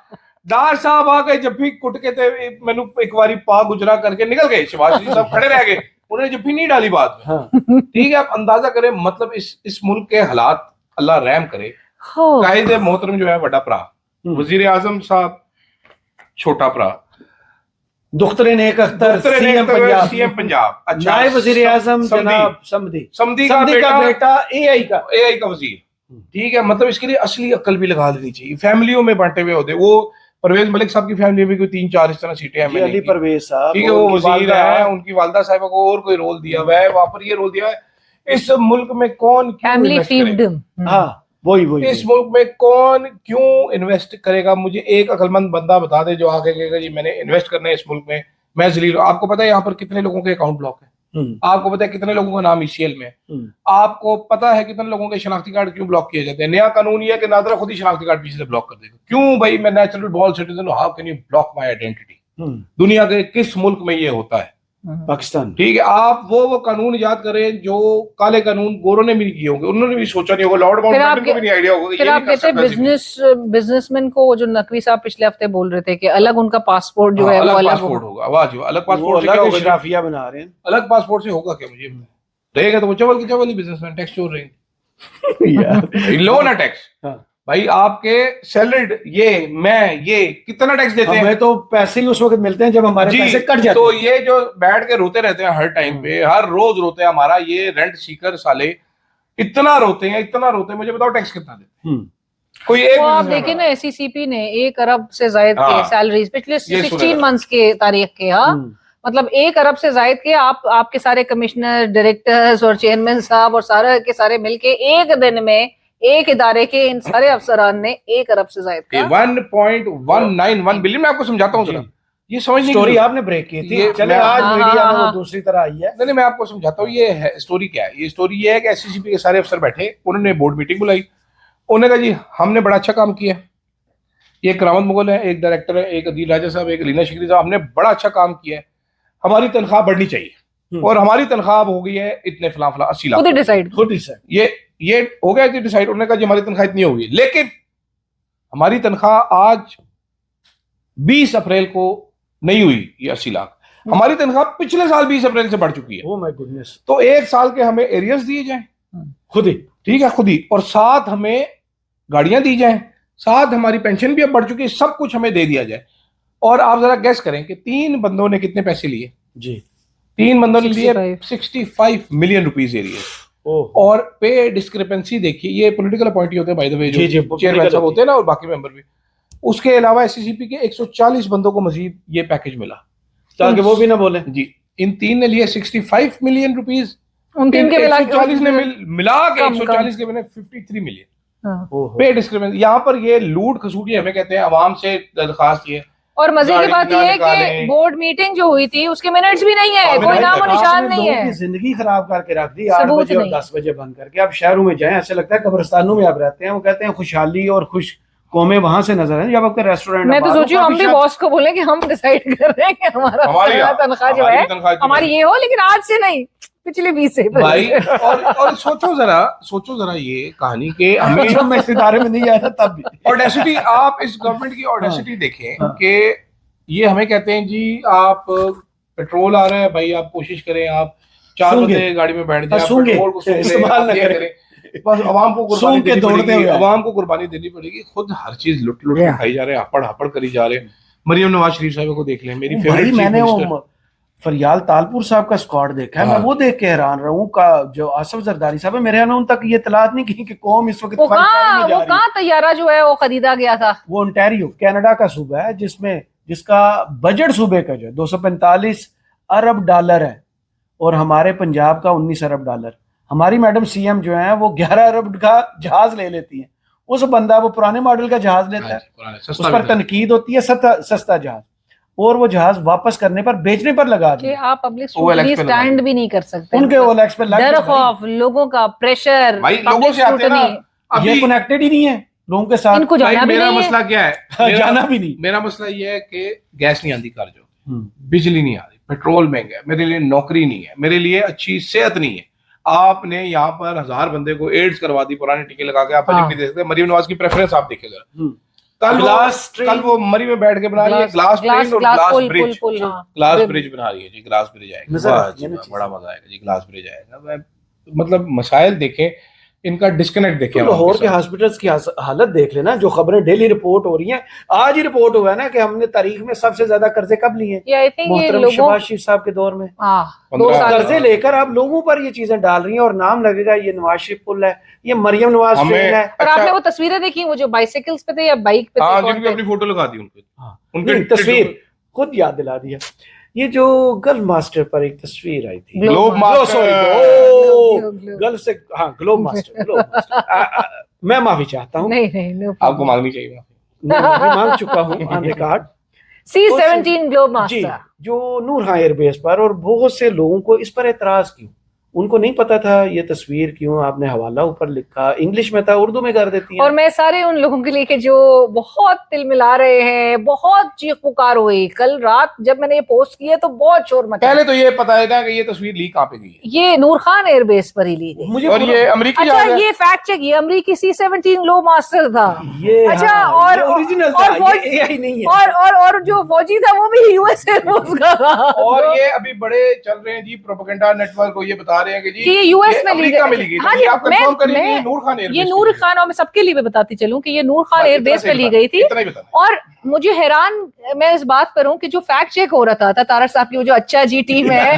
डार साहब आ गए, जफ्फी कुट के थे, मैंने एक बारी पा गुजरा करके निकल गए। शहबाज शरीफ साहब खड़े रह गए, उन्होंने जफ्फी नहीं डाली बाद में। ठीक है, आप अंदाजा करें, मतलब इस मुल्क के हालात, अल्लाह रहम करे। कायदे मोहतरम जो है बड़ा भरा, वजीर आजम साहब छोटा भरा, दुख्तरे नेक अख्तर सीएम पंजाब, अच्छा, नायब वजीर आजम जनाब समदी का बेटा एआई का वजीर। ठीक है, मतलब इसके लिए असली अक्ल भी लगा लेनी चाहिए। फैमिलियों में बांटे हुए होते, वो परवेज मलिक साहब की फैमिली में कोई 3-4 इस तरह सीटें हैं, अली परवेज साहब, ठीक है, वो वजीर है, उनकी वालदा साहिबा को और कोई रोल दिया हुआ है, वहां पर ये रोल दिया है। इस मुल्क में कौन वही इस मुल्क में कौन क्यों इन्वेस्ट करेगा? मुझे एक अक्लमंद बंदा बता दे जो आगे कहेगा जी मैंने इन्वेस्ट करना है इस मुल्क में, मैं जलील। आपको पता है यहाँ पर कितने लोगों के अकाउंट ब्लॉक है? आपको पता है कितने लोगों का नाम ECL में है? आपको पता है कितने लोगों के शनाख्ती कार्ड क्यों ब्लॉक किए जाते हैं? नया कानून ये है कि नादरा खुद ही शनाख्ती कार्ड पीछे से ब्लॉक कर देगा। क्यों भाई, मैं नेचुरल बॉर्न सिटीजन हूं, how can you block my identity? दुनिया के किस मुल्क में ये होता है? पाकिस्तान। ठीक है, आप वो कानून याद करें जो काले कानून गोरों ने भी किए होंगे, उन्होंने भी सोचा नहीं होगा, लॉर्ड माउंटबेटन को भी नहीं आइडिया होगा। फिर आप कहते हैं बिजनेसमैन को, जो नकवी साहब पिछले हफ्ते बोल रहे थे कि अलग उनका पासपोर्ट जो है वो अलग पासपोर्ट होगा। वाह जी, अलग पासपोर्ट से क्या होगा? शराफिया बना रहे हैं, अलग पासपोर्ट से होगा क्या? मुझे रहेगा तो वो चावल ही बिजनेसमैन टैक्स चोर रहेंगे। लो ना टैक्स भाई, आपके सैलरी ये कितना टैक्स देते हैं? हमें तो पैसे ही उस वक्त मिलते हैं जब हमारे पैसे कट जाते हैं। तो ये जो बैठ के रोते रहते हैं हर टाइम पे, हर रोज रोते हैं, हमारा ये रेंट सीकर साले इतना रोते हैं, मुझे बताओ टैक्स कितना देते हैं? कोई एक आप देखिए ना, SECP ने 1 अरब से ज्यादा के सैलरीज पिछले 16 मंथ्स के तारीख के मतलब 1 अरब से जायद के आपके सारे कमिश्नर, डायरेक्टर्स और चेयरमैन साहब और सारे के सारे मिलके एक दिन में एक इदारे के इन सारे अफसरान ने 1 अरब से जायद का 1.191 बिलियन। मैं आपको समझाता हूँ जरा, ये समझ नहीं, स्टोरी आपने ब्रेक की थी, चले आज मीडिया में वो दूसरी तरह आई है। नहीं, मैं आपको समझाता हूँ ये स्टोरी क्या है। ये स्टोरी ये है कि एससीसीपी के सारे अफसर बैठे, उन्होंने बोर्ड मीटिंग बुलाई, उन्होंने कहा जी हमने बड़ा अच्छा काम किया, एक करामत मुगल है, एक डायरेक्टर है, एक अदील राजा साहब, एक रीना शिकरी साहब, हमने बड़ा अच्छा काम किया है, हमारी तनख्वाह बढ़नी चाहिए और हमारी तनख्वाह हो गई है इतने फला 80 लाख। खुद डिसाइड ये हो गया कि डिसाइड। उन्होंने कहा जी हमारी तनख्वाह इतनी होगी, लेकिन हमारी तनख्वाह आज 20 अप्रैल को नहीं हुई ये 80 लाख, हमारी तनख्वाह पिछले साल 20 अप्रैल से बढ़ चुकी है। Oh my goodness. तो 1 साल के हमें एरियर्स दिए जाएं खुद ही, ठीक है, खुद ही, और साथ हमें गाड़ियां दी जाएं, साथ हमारी पेंशन भी अब बढ़ चुकी है, सब कुछ हमें दे दिया जाए। और आप जरा गेस करें कि 3 बंदों ने कितने पैसे लिए जी? 3 बंदों ने लिए 65 मिलियन रुपीज एरिया। और पे डिस्क्रिपेंसी देखिए, ये पॉलिटिकल अपॉइंटी होते हैं बाय द वे, जो चेयरमैन साहब होते हैं ना और बाकी मेंबर भी। उसके अलावा एससीसीपी के 140 बंदों को मजीद ये पैकेज मिला, ताकि वो भी ना बोले जी। इन 3 ने लिए 65 मिलियन रुपीज, उन 3 के 140 ने मिला के 140 के मैंने 53 मिलियन पे डिस्क्रिमिनेशन। यहाँ पर ये लूट खसूटी हमें कहते हैं, अवाम से दरखास्त ये। और मजे की बात ये है कि बोर्ड मीटिंग जो हुई थी उसके मिनट्स भी नहीं है, कोई नाम और निशान नहीं है। जिंदगी खराब करके रख दी, 8 बजे और 10 बजे बंद करके। आप शहरों में जाएं, ऐसे लगता है कब्रिस्तानों में आप रहते हैं। वो कहते हैं खुशहाली और खुश कौमें वहां से नजर है जब आपके रेस्टोरेंट। मैं तो सोची हम भी बॉस को बोले कि हम डिसाइड कर रहे हैं कि हमारा तनख्वाह जो है हमारी ये हो, लेकिन आज से नहीं, पिछले 20 से भाई। और सोचो जरा ये कहानी के हमें मैं इस इदारे में नहीं आया था तब भी। ऑडेसिटी, आप इस गवर्नमेंट की ऑडेसिटी देखें कि ये हमें कहते हैं जी आप पेट्रोल आ रहा है भाई, आप कोशिश करें, आप 4 बंदे गाड़ी में बैठ जाए, पेट्रोल को इस्तेमाल न करें, बस आवाम को कुर्बानी देनी पड़ेगी, आवाम को कुर्बानी देनी पड़ेगी। खुद हर चीज लुट खाई जा रहे हैं, हापड़ करी जा रहे हैं। मरियम नवाज शरीफ साहब को देख लें, मेरी फेवरेट। मैंने वो फरियाल तालपुर साहब का स्क्वाड देखा है, मैं वो देख के हैरान रहा हूँ का जो आसफ जरदारी साहब है, मेरे यहाँ उन तक ये इतलात नहीं की कि कौम इस वक्त कहाँ तैयारा जो है वो खरीदा गया था। वो ओंटारियो कनाडा का सूबा है जिसका बजट सूबे का जो है 245 अरब डॉलर है और हमारे पंजाब का 19 अरब डॉलर। हमारी मैडम सीएम जो है वो 11 अरब का जहाज ले लेती है। उस बंदा वो पुराने मॉडल का जहाज लेता है, उस पर तनकीद होती है, सस्ता जहाज, और वो जहाज वापस करने पर, बेचने पर लगा दिए। आप पब्लिक स्टैंड भी नहीं कर सकते, उनके ओएलएक्स पे डर खौफ, लोगों का प्रेशर, लोगों से आते हैं, ये कनेक्टेड ही नहीं है लोगों के साथ। इनको जाना भी मेरा मसला क्या है? जाना भी नहीं। मेरा मसला ये है कि गैस नहीं आती घर जो, बिजली नहीं आ रही, पेट्रोल महंगा है, मेरे लिए नौकरी नहीं है, मेरे लिए अच्छी सेहत नहीं है। आपने यहाँ पर 1000 बंदे को एड्स करवा दी पुराने टीके लगा के, आप नहीं दे सकते। मरीम नवाज की प्रेफरेंस आप देखे जरा, कल वो मरी में बैठ के बना रही है ग्लास ट्रेन और ग्लास ब्रिज, ग्लास ब्रिज बना रही है जी, ग्लास ब्रिज आएगा, बड़ा मजा आएगा जी, ग्लास ब्रिज आएगा। मतलब मसाइल देखें, इनका डिस्कनेक्ट देखें। लाहौर के हॉस्पिटल्स की हालत देख लेना, जो खबरें डेली रिपोर्ट हो रही हैं। आज ही रिपोर्ट हुआ है ना कि हमने तारीख में सबसे ज्यादा कर्जे कब लिए, मोहतरम शहबाज शरीफ साहब के दौर में। कर्जे लेकर आप लोगों पर ये चीजें डाल रही हैं और नाम लगेगा ये नवाज शरीफ पुल है, ये मरियम नवाज ट्रेन है। और आपने वो तस्वीरें देखी वो जो बाइसिकल्स पे थे या बाइक पे थे, जिनकी अपनी फोटो लगा दी उनकी तस्वीर खुद याद दिला दिया। ये जो गल्फ मास्टर पर एक तस्वीर आई थी, ग्लोब मास्टर, गल्फ से, हाँ ग्लोब मास्टर, मैं माफी चाहता हूँ। नहीं आपको मांगनी चाहिए माफी मांग चुका हूँ on record. C-17 globe master जो नूर हां एयरबेस पर, और बहुत से लोगों को इस पर एतराज क्यों, उनको नहीं पता था ये तस्वीर क्यों आपने हवाला ऊपर लिखा, इंग्लिश में था, उर्दू में कर देती हैं। और मैं सारे उन लोगों के लिए कि जो बहुत तिल मिला रहे हैं, बहुत चीख पुकार हुई कल रात जब मैंने ये पोस्ट किया तो बहुत शोर मचा। पहले तो ये पता था कि ये तस्वीर लीक कहाँ पे गई है, ये नूर खान एयरबेस पर ही ली गई। मुझे और ये अमेरिकी, अच्छा ये फैक्ट चेक, ये अमेरिकी C-17 ग्लोब मास्टर था ये। अच्छा और ओरिजिनल था, ये एआई नहीं है। और जो फौजी था वो भी यूएस एयरफोर्स का था। और ये अभी बड़े चल रहे हैं जी, प्रोपेगेंडा नेटवर्क को ये बता रहे हैं कि जी यूएस में ली गई। हाँ जी, आप कंफर्म करिए ये नूर खान एयरबेस, ये नूर खान, और मैं सबके लिए भी बताती चलूं कि ये नूर खान एयरबेस पे ली गई थी। और मुझे हैरान मैं इस बात पर हूं कि जो फैक्ट चेक हो रहा था तारक साहब की वो जो अच्छा जी टीम है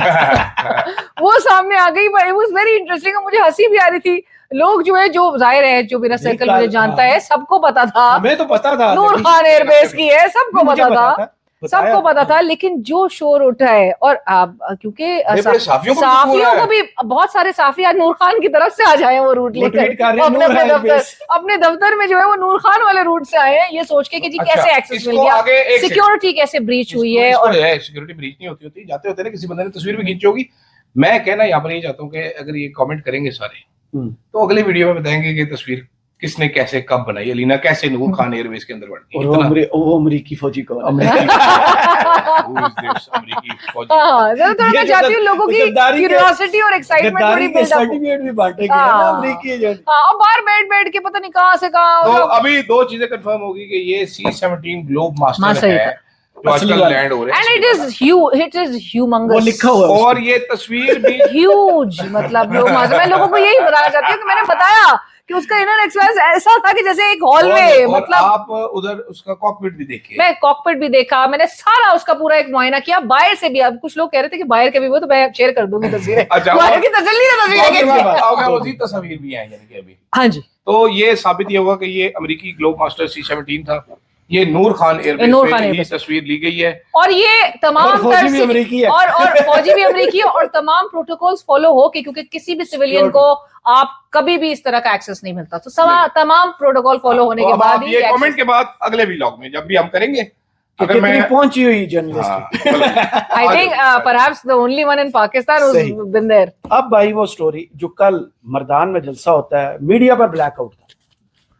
वो सामने आ गई। इट वाज वेरी इंटरेस्टिंग, मुझे हंसी भी आ रही थी। लोग जो है, जो जाहिर है, जो मेरा सर्कल मुझे जानता है, सबको पता था, हमें तो पता था नूर खान एयरबेस की है, सबको पता था। सबको पता था, लेकिन जो शोर उठा है और क्योंकि साफियों को भी बहुत सारे साफी आज नूर खान की तरफ से आ जाए वो रूट लेकर अपने दफ्तर में जो है वो नूर खान वाले रूट से आए हैं, ये सोच के कि जी कैसे एक्सेस मिल गया, सिक्योरिटी कैसे ब्रीच हुई है। और सिक्योरिटी ब्रीच नहीं होती जाते होते ना, किसी बंदे ने तस्वीर भी खींची होगी। मैं कहना यहाँ पर ये चाहता हूँ कि अगर ये कमेंट करेंगे सारे तो अगले वीडियो में बताएंगे कि तस्वीर किसने कैसे कब बनाई, अलीना कैसे नूर खान एयरवेज के अंदर बढ़ गई, वो अमेरिकी फौजी कौन है? मैं चाहती हूँ लोगों की क्यूरियोसिटी और एक्साइटमेंट थोड़ी बिल्ड अप भी बांटेंगे ना अमेरिकी एजेंट। और बाहर बैठ के पता नहीं कहां से कहां। तो अभी दो चीजें कंफर्म होगी कि ये C-17 ग्लोब मास्टर है जो आजकल लैंड हो रहे हैं, एंड इट इज ह्यूमंगस, वो लिखा हुआ है और ये तस्वीर भी ह्यूज। मतलब मैं लोगों को यही बताना चाहती हूँ कि मैंने बताया कि उसका इनर एक्सपीरियंस ऐसा था कि जैसे एक हॉल में, मतलब आप उधर उसका कॉकपिट भी देखे। मैं कॉकपिट भी देखा, मैंने सारा उसका पूरा एक मुआयना किया, बाहर से भी। अब कुछ लोग कह रहे थे कि बाहर के भी वो, तो मैं शेयर कर दूंगी तस्वीरें। बाहर की तस्वीर भी आई यानी कि अभी। हाँ जी, तो ये साबित ये हुआ कि ये अमेरिकी ग्लोब मास्टर C-17 था, ये नूर खान एयरबेस में तस्वीर ली गई है, और ये तमाम फौजी भी अमेरिकी है और फौजी भी अमेरिकी है, और तमाम प्रोटोकॉल्स फॉलो हो के, क्योंकि किसी भी सिविलियन को आप कभी भी इस तरह का एक्सेस नहीं मिलता, तो तमाम प्रोटोकॉल फॉलो होने के बाद ये कमेंट के बाद अगले व्लॉग में जब भी हम करेंगे अगर मैं पहुंची हुई journalist, I think perhaps the only one in Pakistan who's been there. अब भाई वो स्टोरी जो कल मर्दान में जलसा होता है, मीडिया पर ब्लैकआउट था,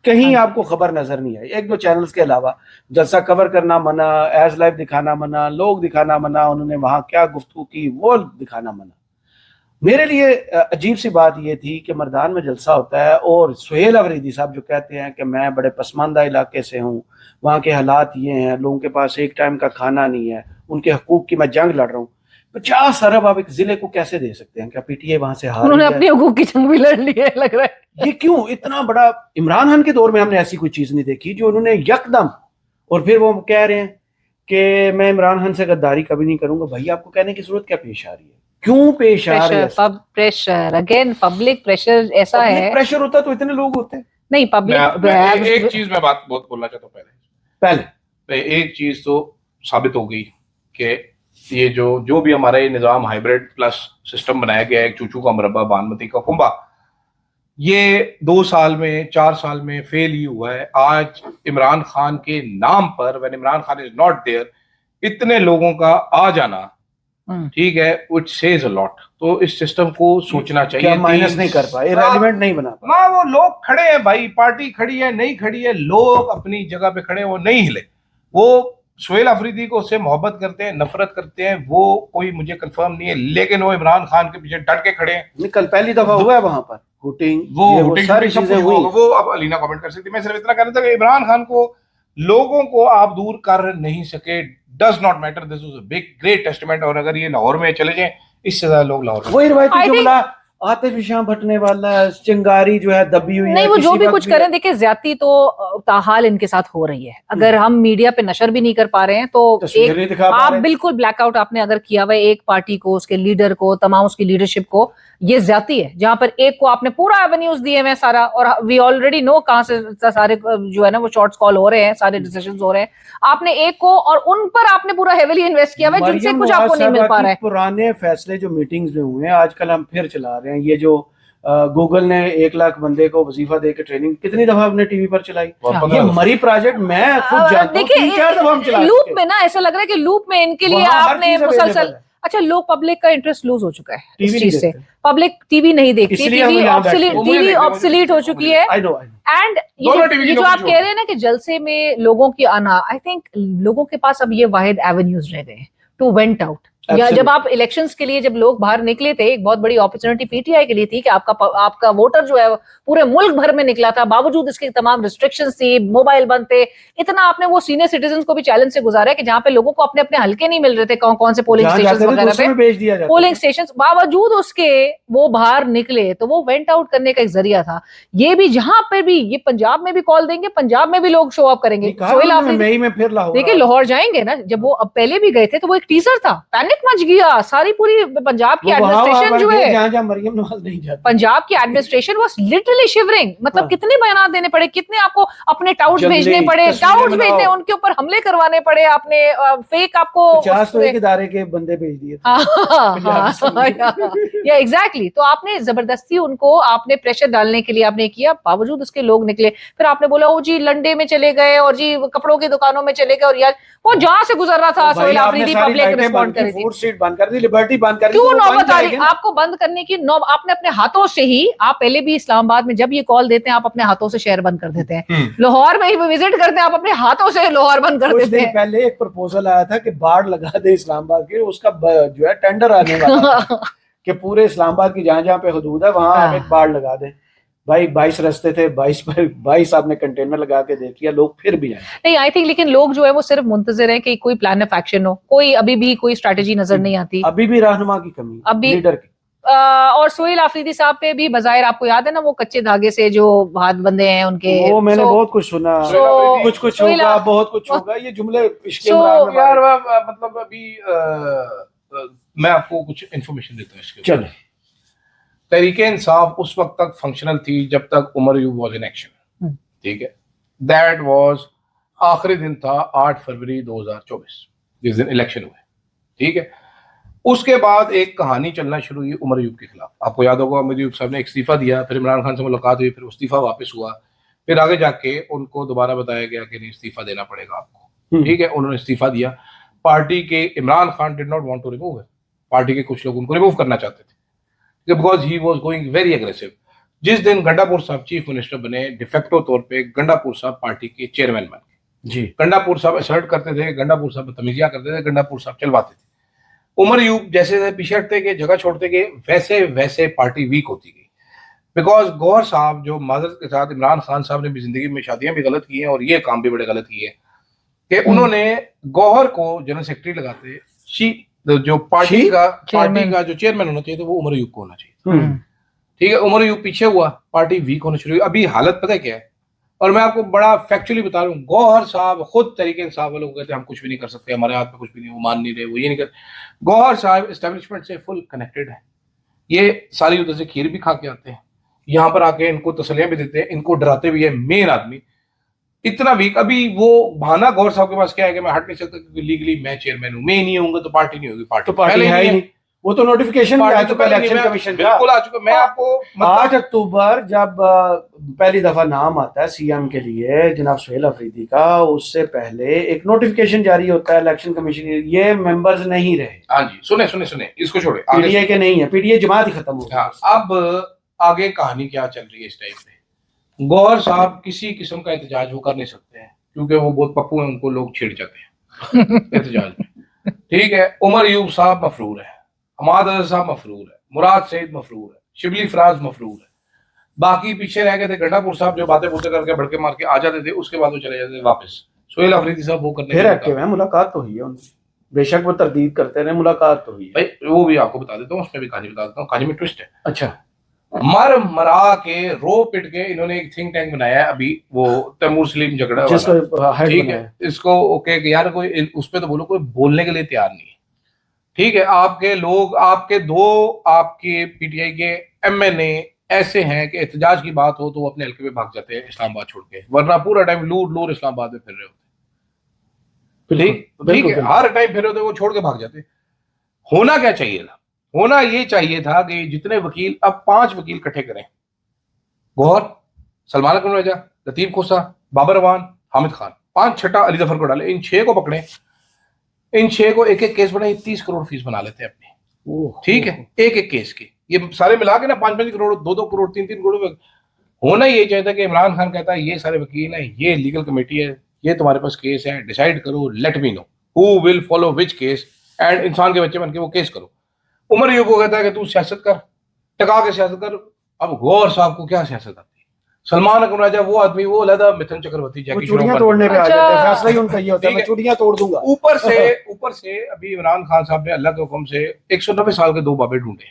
कहीं आपको खबर नजर नहीं आई, एक दो चैनल्स के अलावा। जलसा कवर करना मना, एज लाइव दिखाना मना, लोग दिखाना मना, उन्होंने वहां क्या गुफ्तगू की वो दिखाना मना। मेरे लिए अजीब सी बात ये थी कि मर्दान में जलसा होता है और सुहेल अफरीदी साहब जो कहते हैं कि मैं बड़े पसमानदा इलाके से हूँ, वहाँ के हालात ये हैं, लोगों के पास एक टाइम का खाना नहीं है, उनके हकूक की मैं जंग लड़ रहा हूँ। 50 अरब आप एक जिले को कैसे दे सकते हैं? क्या पीटीआई वहां से हार? उन्होंने अपने हकूक की जंग भी लड़ ली है, लग रहा है। ये क्यों इतना बड़ा? इमरान खान के दौर में हमने ऐसी कोई चीज नहीं देखी जो उन्होंने यकदम, और फिर वो कह रहे हैं कि मैं इमरान खान से गद्दारी कभी नहीं करूंगा। भाई आपको कहने की जरूरत क्या पेश आ रही है? क्यों पेश आ रही है? प्रेशर, अगेन पब्लिक प्रेशर ऐसा है। प्रेशर होता तो इतने लोग होते नहीं। पब्लिक एक चीज मैं बात बहुत बोलना चाहता हूँ। पहले एक चीज तो साबित हो गई कि ये जो भी हमारा ये निजाम हाइब्रिड प्लस सिस्टम बनाया गया है, चूचू का मुरब्बा बानमती का कुंबा, ये 2 साल में 4 साल में फेल ही हुआ है। आज इमरान खान के नाम पर, when Imran Khan is not there, इतने लोगों का आ जाना, ठीक है, व्हिच सेज अ लॉट। तो इस सिस्टम को सोचना चाहिए। माइनस नहीं कर पाए, रेलेवेंट नहीं बना पाए। वो लोग खड़े हैं भाई, पार्टी खड़ी है नहीं खड़ी है, लोग अपनी जगह पे खड़े हैं, वो नहीं हिले। वो सुहेल अफरीदी को उससे मोहब्बत करते हैं, नफरत करते हैं, वो कोई मुझे कंफर्म नहीं है, लेकिन वो इमरान खान के पीछे डट के खड़े हैं। कल पहली दफा हुआ है वहां पर हुटिंग, वो सारी चीजें हुई। वो अब अलीना कमेंट कर सकती। मैं सिर्फ इतना कहना था कि इमरान खान को, लोगों को आप दूर कर नहीं सके, does not matter, this was a big great testament. और अगर ये लाहौर में चले जाए, इससे ज्यादा लोग लाहौर में, वही रवायती जुमला आतिफ शाम भटने वाला, चिंगारी जो है दबी हुई नहीं, वो जो भी कुछ करें, देखिए ज्यादती तो ताहाल इनके साथ हो रही है। अगर हम मीडिया पे नशर भी नहीं कर पा रहे हैं तो आप बिल्कुल ब्लैकआउट आपने अगर किया हुआ एक पार्टी को, उसके लीडर को, तमाम उसकी लीडरशिप को, ये ज्यादती है। जहां पर एक को आपने पूरा एवेन्यूज दिए हुए सारा, और वी ऑलरेडी नो कहां से सारे जो है ना वो शॉर्ट्स कॉल हो रहे हैं, सारे डिसीजंस हो रहे हैं। आपने एक को, और उन पर आपने पूरा हेवीली इन्वेस्ट किया हुआ है, जिनसे कुछ आपको नहीं मिल पा रहा है। पुराने फैसले जो मीटिंग्स में हुए हैं, आजकल हम फिर चला रहे हैं। ये जो गूगल ने 1 लाख बंदे को वजीफा देकर ट्रेनिंग कितनी दफा हमने टीवी पर चलाई। ये मरी प्रोजेक्ट मैं खुद जानता हूँ, 3-4 दफा हम चला लूप में ना, ऐसा लग रहा है कि लूप में इनके लिए आपने मुसलसल। अच्छा, लोग पब्लिक का इंटरेस्ट लूज हो चुका है इस चीज से। पब्लिक टीवी नहीं देखती, टीवी ऑब्सोलीट हो चुकी है। एंड ये जो आप कह रहे हैं ना कि जलसे में लोगों की आना, आई थिंक लोगों के पास अब ये वाहिद एवेन्यूज रह गए टू वेंट आउट। या जब आप इलेक्शंस के लिए जब लोग बाहर निकले थे, एक बहुत बड़ी अपॉर्चुनिटी पीटीआई के लिए थी कि आपका वोटर जो है पूरे मुल्क भर में निकला था, बावजूद इसके तमाम रिस्ट्रिक्शंस थी, मोबाइल बंद थे, इतना आपने वो सीनियर सिटीजन को भी चैलेंज से गुजारा है कि जहां पे लोगों को अपने अपने हल्के नहीं मिल रहे थे, कौन से पोलिंग स्टेशन वगैरह पे पोलिंग स्टेशन, बावजूद उसके वो बाहर निकले, तो वो वेंट आउट करने का एक जरिया था। ये भी जहां पे भी, ये पंजाब में भी कॉल देंगे, पंजाब में भी लोग शो अप करेंगे। देखिए लाहौर जाएंगे ना, जब वो अब पहले भी गए थे तो वो एक टीजर था, पैनिक पैनिक मच गया, सारी पूरी पंजाब की एडमिनिस्ट्रेशन जो है, जहाँ मरियम नवाज नहीं जाती, पंजाब की एडमिनिस्ट्रेशन वाज लिटरली शिवरिंग। मतलब कितने बयान देने पड़े, कितने आपको अपने टाउट्स भेजने पड़े, टाउट्स भेजने, उनके ऊपर हमले करवाने पड़े, आपने फेक आपको 50 तो एक इदारे के बंदे भेज दिए, या एग्जैक्टली। तो आपने जबरदस्ती उनको आपने प्रेशर डालने के लिए आपने किया, बावजूद उसके लोग निकले। फिर आपने बोला ओ जी लंडे में चले गए और जी कपड़ों की दुकानों में चले गए, और यार वो जहां से गुजर रहा था सोहेल आफरीदी पब्लिक रिस्पॉन्ड कर रही थी, फूड स्ट्रीट बंद कर दी, लिबर्टी बंद कर दी। क्यों नौबत आ रही आपको बंद करने की? आपने अपने हाथों से ही, आप पहले भी इस्लामाबाद में जब ये कॉल देते हैं आप अपने हाथों से शहर बंद कर देते हैं, लाहौर में ही विजिट करते हैं आप अपने हाथों से लाहौर बंद कर देते हैं। पहले एक प्रपोजल आया था कि बाढ़ लगा दे इस्लामाबाद के, उसका जो है टेंडर आने वाला था कि पूरे इस्लामाबाद की जहां जहां पे हदूद है वहां आप एक बाढ़ लगा दे। भाई 22 रास्ते थे, 22 आपने कंटेनर लगा के देख लिया, लोग फिर भी आए नहीं। आई थिंक लेकिन लोग जो है वो सिर्फ मुंतजिर है कि कोई प्लान ऑफ एक्शन हो, कोई अभी भी कोई स्ट्रेटेजी नजर नहीं आती, अभी भी रहनुमा की कमी, अभी लीडर की। और सोहेल आफरीदी साहब पे भी बजायर, आपको याद है ना वो कच्चे धागे से जो हाथ बंधे हैं उनके, वो मैंने बहुत कुछ सुना, कुछ होगा, बहुत कुछ होगा, ये जुमले यार मतलब अभी मैं आपको कुछ इन्फॉर्मेशन देता हूँ इसके। चलो, तहरीके इंसाफ उस वक्त तक फंक्शनल थी जब तक Umar Ayub was in action, ठीक है। दैट वाज आखिरी दिन था 8 फरवरी 2024 जिस दिन इलेक्शन हुए, ठीक है। उसके बाद एक कहानी चलना शुरू हुई उमर अयूब के खिलाफ। आपको याद होगा उमर अयूब साहब ने इस्तीफा दिया, फिर इमरान खान से मुलाकात हुई, फिर इस्तीफा वापस हुआ, फिर आगे जाके उनको दोबारा बताया गया कि नहीं इस्तीफा देना पड़ेगा आपको, ठीक है। उन्होंने इस्तीफा दिया। पार्टी के Imran Khan did not want to remove him, party के कुछ लोग उनको रिमूव करना चाहते थे because he was going very aggressive. जिस दिन गंडापुर साहब चीफ मिनिस्टर बने, डिफेक्टो तौर पे गंडापुर साहब पार्टी के चेयरमैन बन गए जी। गंडापुर साहब असर्ट करते थे, गंडापुर साहब तमीजिया करते थे, गंडापुर साहब चलवाते थे। उमर अयूब जैसे जैसे पीछे हटते गए, जगह छोड़ते गए, वैसे वैसे पार्टी वीक होती गई। बिकॉज गौहर साहब जो माजरत के साथ इमरान खान साहब ने भी जिंदगी में शादियां भी गलत की हैं और ये काम भी बड़े गलत किए कि उन्होंने गौहर को जनरल सेक्रेटरी लगाते, जो पार्टी का जो चेयरमैन होना चाहिए तो वो उमर अयूब को होना चाहिए, ठीक है। उमर अयूब पीछे हुआ, पार्टी वीक होना शुरू हुई। अभी हालत पता है क्या है, और मैं आपको बड़ा फैक्चुअली बता रहा हूँ, गौहर साहब खुद तरीके इंसाफ वालों को कहते हैं हम कुछ भी नहीं कर सकते, हमारे हाथ में कुछ भी नहीं, वो मान नहीं रहे, वो ये नहीं कर। गौहर साहब एस्टेब्लिशमेंट से फुल कनेक्टेड है, ये सारी उधर से खीर भी खा के आते हैं, यहाँ पर आके इनको तसलियां भी देते हैं, इनको डराते भी है। मेन आदमी इतना वीक। अभी वो बहाना गौहर साहब के पास क्या है कि मैं हट नहीं सकता क्योंकि लीगली मैं चेयरमैन हूँ, मैं नहीं होऊंगा तो पार्टी नहीं होगी। पार्टी तो पार्टी है ही नहीं, वो तो नोटिफिकेशन भी आ चुका इलेक्शन कमीशन का, बिल्कुल आ चुका। मैं आपको 8 अक्टूबर जब पहली दफा नाम आता है सीएम के लिए जनाब सोहेल आफरीदी का, उससे पहले एक नोटिफिकेशन जारी होता है इलेक्शन कमीशन, ये मेंबर्स नहीं रहे। हाँ जी, सुने इसको छोड़े, पीडीए के नहीं है, पीडीए जमात ही खत्म हो गई। अब आगे कहानी क्या चल रही है इस टाइम पे। गौहर साहब किसी किस्म का एहतजाज वो कर नहीं सकते हैं क्योंकि वो बहुत पप्पू हैं, उनको लोग छेड़ जाते हैं एहतजाज में, ठीक है। उमर अयूब साहब मफरूर है, हमाद अजहर साहब मफरूर है, मुराद सईद मफरूर है, शिबली फराज मफरूर है। बाकी पीछे रह गए थे गंडापुर साहब जो बातें करके भड़के मार के आ जाते थे, उसके बाद वो चले जाते थे वापस। सोहेल आफरीदी साहब वो करने फिर एक्टिव है, मुलाकात तो हुई है उनकी, बेशक वो तरदीद करते रहे, मुलाकात तो हुई है भाई। वो भी आपको बता देता हूँ, उसमें भी कहानी बता देता हूँ, कहानी में ट्विस्ट है। अच्छा, मरा के रो पिट के इन्होंने एक थिंक टैंक बनाया है अभी, वो तैमूर सलीम झगड़ा वाला, ठीक है। इसको ओके यार कोई उस पर तो बोलो, कोई बोलने के लिए तैयार नहीं है, ठीक है। आपके लोग, आपके दो आपके पीटीआई के एमएनए ऐसे हैं कि एहतजाज की बात हो तो वो अपने हल्के पे भाग जाते हैं इस्लामाबाद छोड़ के, वरना पूरा टाइम लूर इस्लामाबाद में फिर रहे होते, ठीक है। हर टाइम फिर रहे होते, वो छोड़ के भाग जाते। होना क्या चाहिए था? होना ये चाहिए था कि जितने वकील, अब 5 वकील इकट्ठे करें, गौहर, सलमान अकरम रजा, लतीफ खोसा, बाबर अवान, हामिद खान, 5 छठा अली जफर को डाले, इन 6 को पकड़े, इन 6 को एक एक केस बनाए, 30 करोड़ फीस बना लेते हैं अपनी, ठीक है। एक एक केस की ये सारे मिला के ना 5-5 करोड़, 2-2 करोड़, 3-3 करोड़। होना ये चाहिए था कि इमरान खान कहता है ये सारे वकील हैं, ये लीगल कमेटी है, ये तुम्हारे पास केस है, डिसाइड करो, let me know who will follow which case, and इंसान के बच्चे बन के वो केस करो। उमर अयूब को कहता है कि तू सियासत कर, टका के सियासत कर। अब गौहर साहब को क्या सियासत आती है? सलमान अकरम राजा वो आदमी, वो अलग मिथुन चक्रवर्ती जैकी चूड़ियां तोड़ने पे आ जाते हैं, फैसला ही उनका ये होता है मैं चूड़ियां तोड़ दूंगा। ऊपर से अभी इमरान खान साहब ने अल्लाह के हुक्म से 190 साल के 2 बाबे ढूंढे,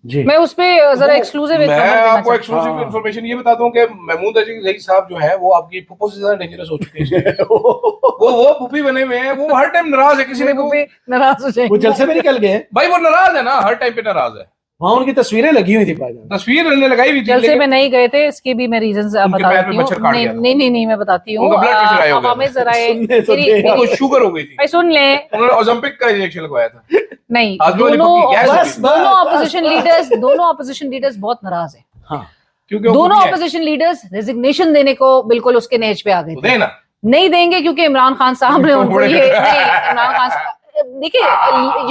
जी। मैं उस पे जरा एक्सक्लूसिव मैं आपको एक्सक्लूसिव इन्फॉर्मेशन ये बता दूं कि महमूद अजीज साहब जो है वो आपकी फुप्पो से ज्यादा डेंजरस हो चुके हैं। वो फुप्पी बने हुए हैं, वो हर टाइम नाराज है, किसी ने नाराज हो जाएंगे, वो जलसे में निकल गए भाई, वो नाराज है ना, हर टाइम पे नाराज है। वहाँ उनकी तस्वीरें लगी हुई थी, तस्वीर लगाई हुई थी, जलसे में नहीं गए थे, इसके भी मैं रीजंस बताती हूँ। नहीं मैं बताती हूँ, शुगर हो गई थी, सुन ले, उन्होंने ओलंपिक का इंजेक्शन लगवाया था। नहीं, दोनों ऑपोजिशन लीडर्स बहुत नाराज है। हाँ, क्योंकि दोनों ऑपोजिशन लीडर्स रेजिग्नेशन देने को बिल्कुल उसके नेज पे आ गए थे। नहीं देंगे क्योंकि इमरान खान साहब ने उनको ये इमरान खान देखिए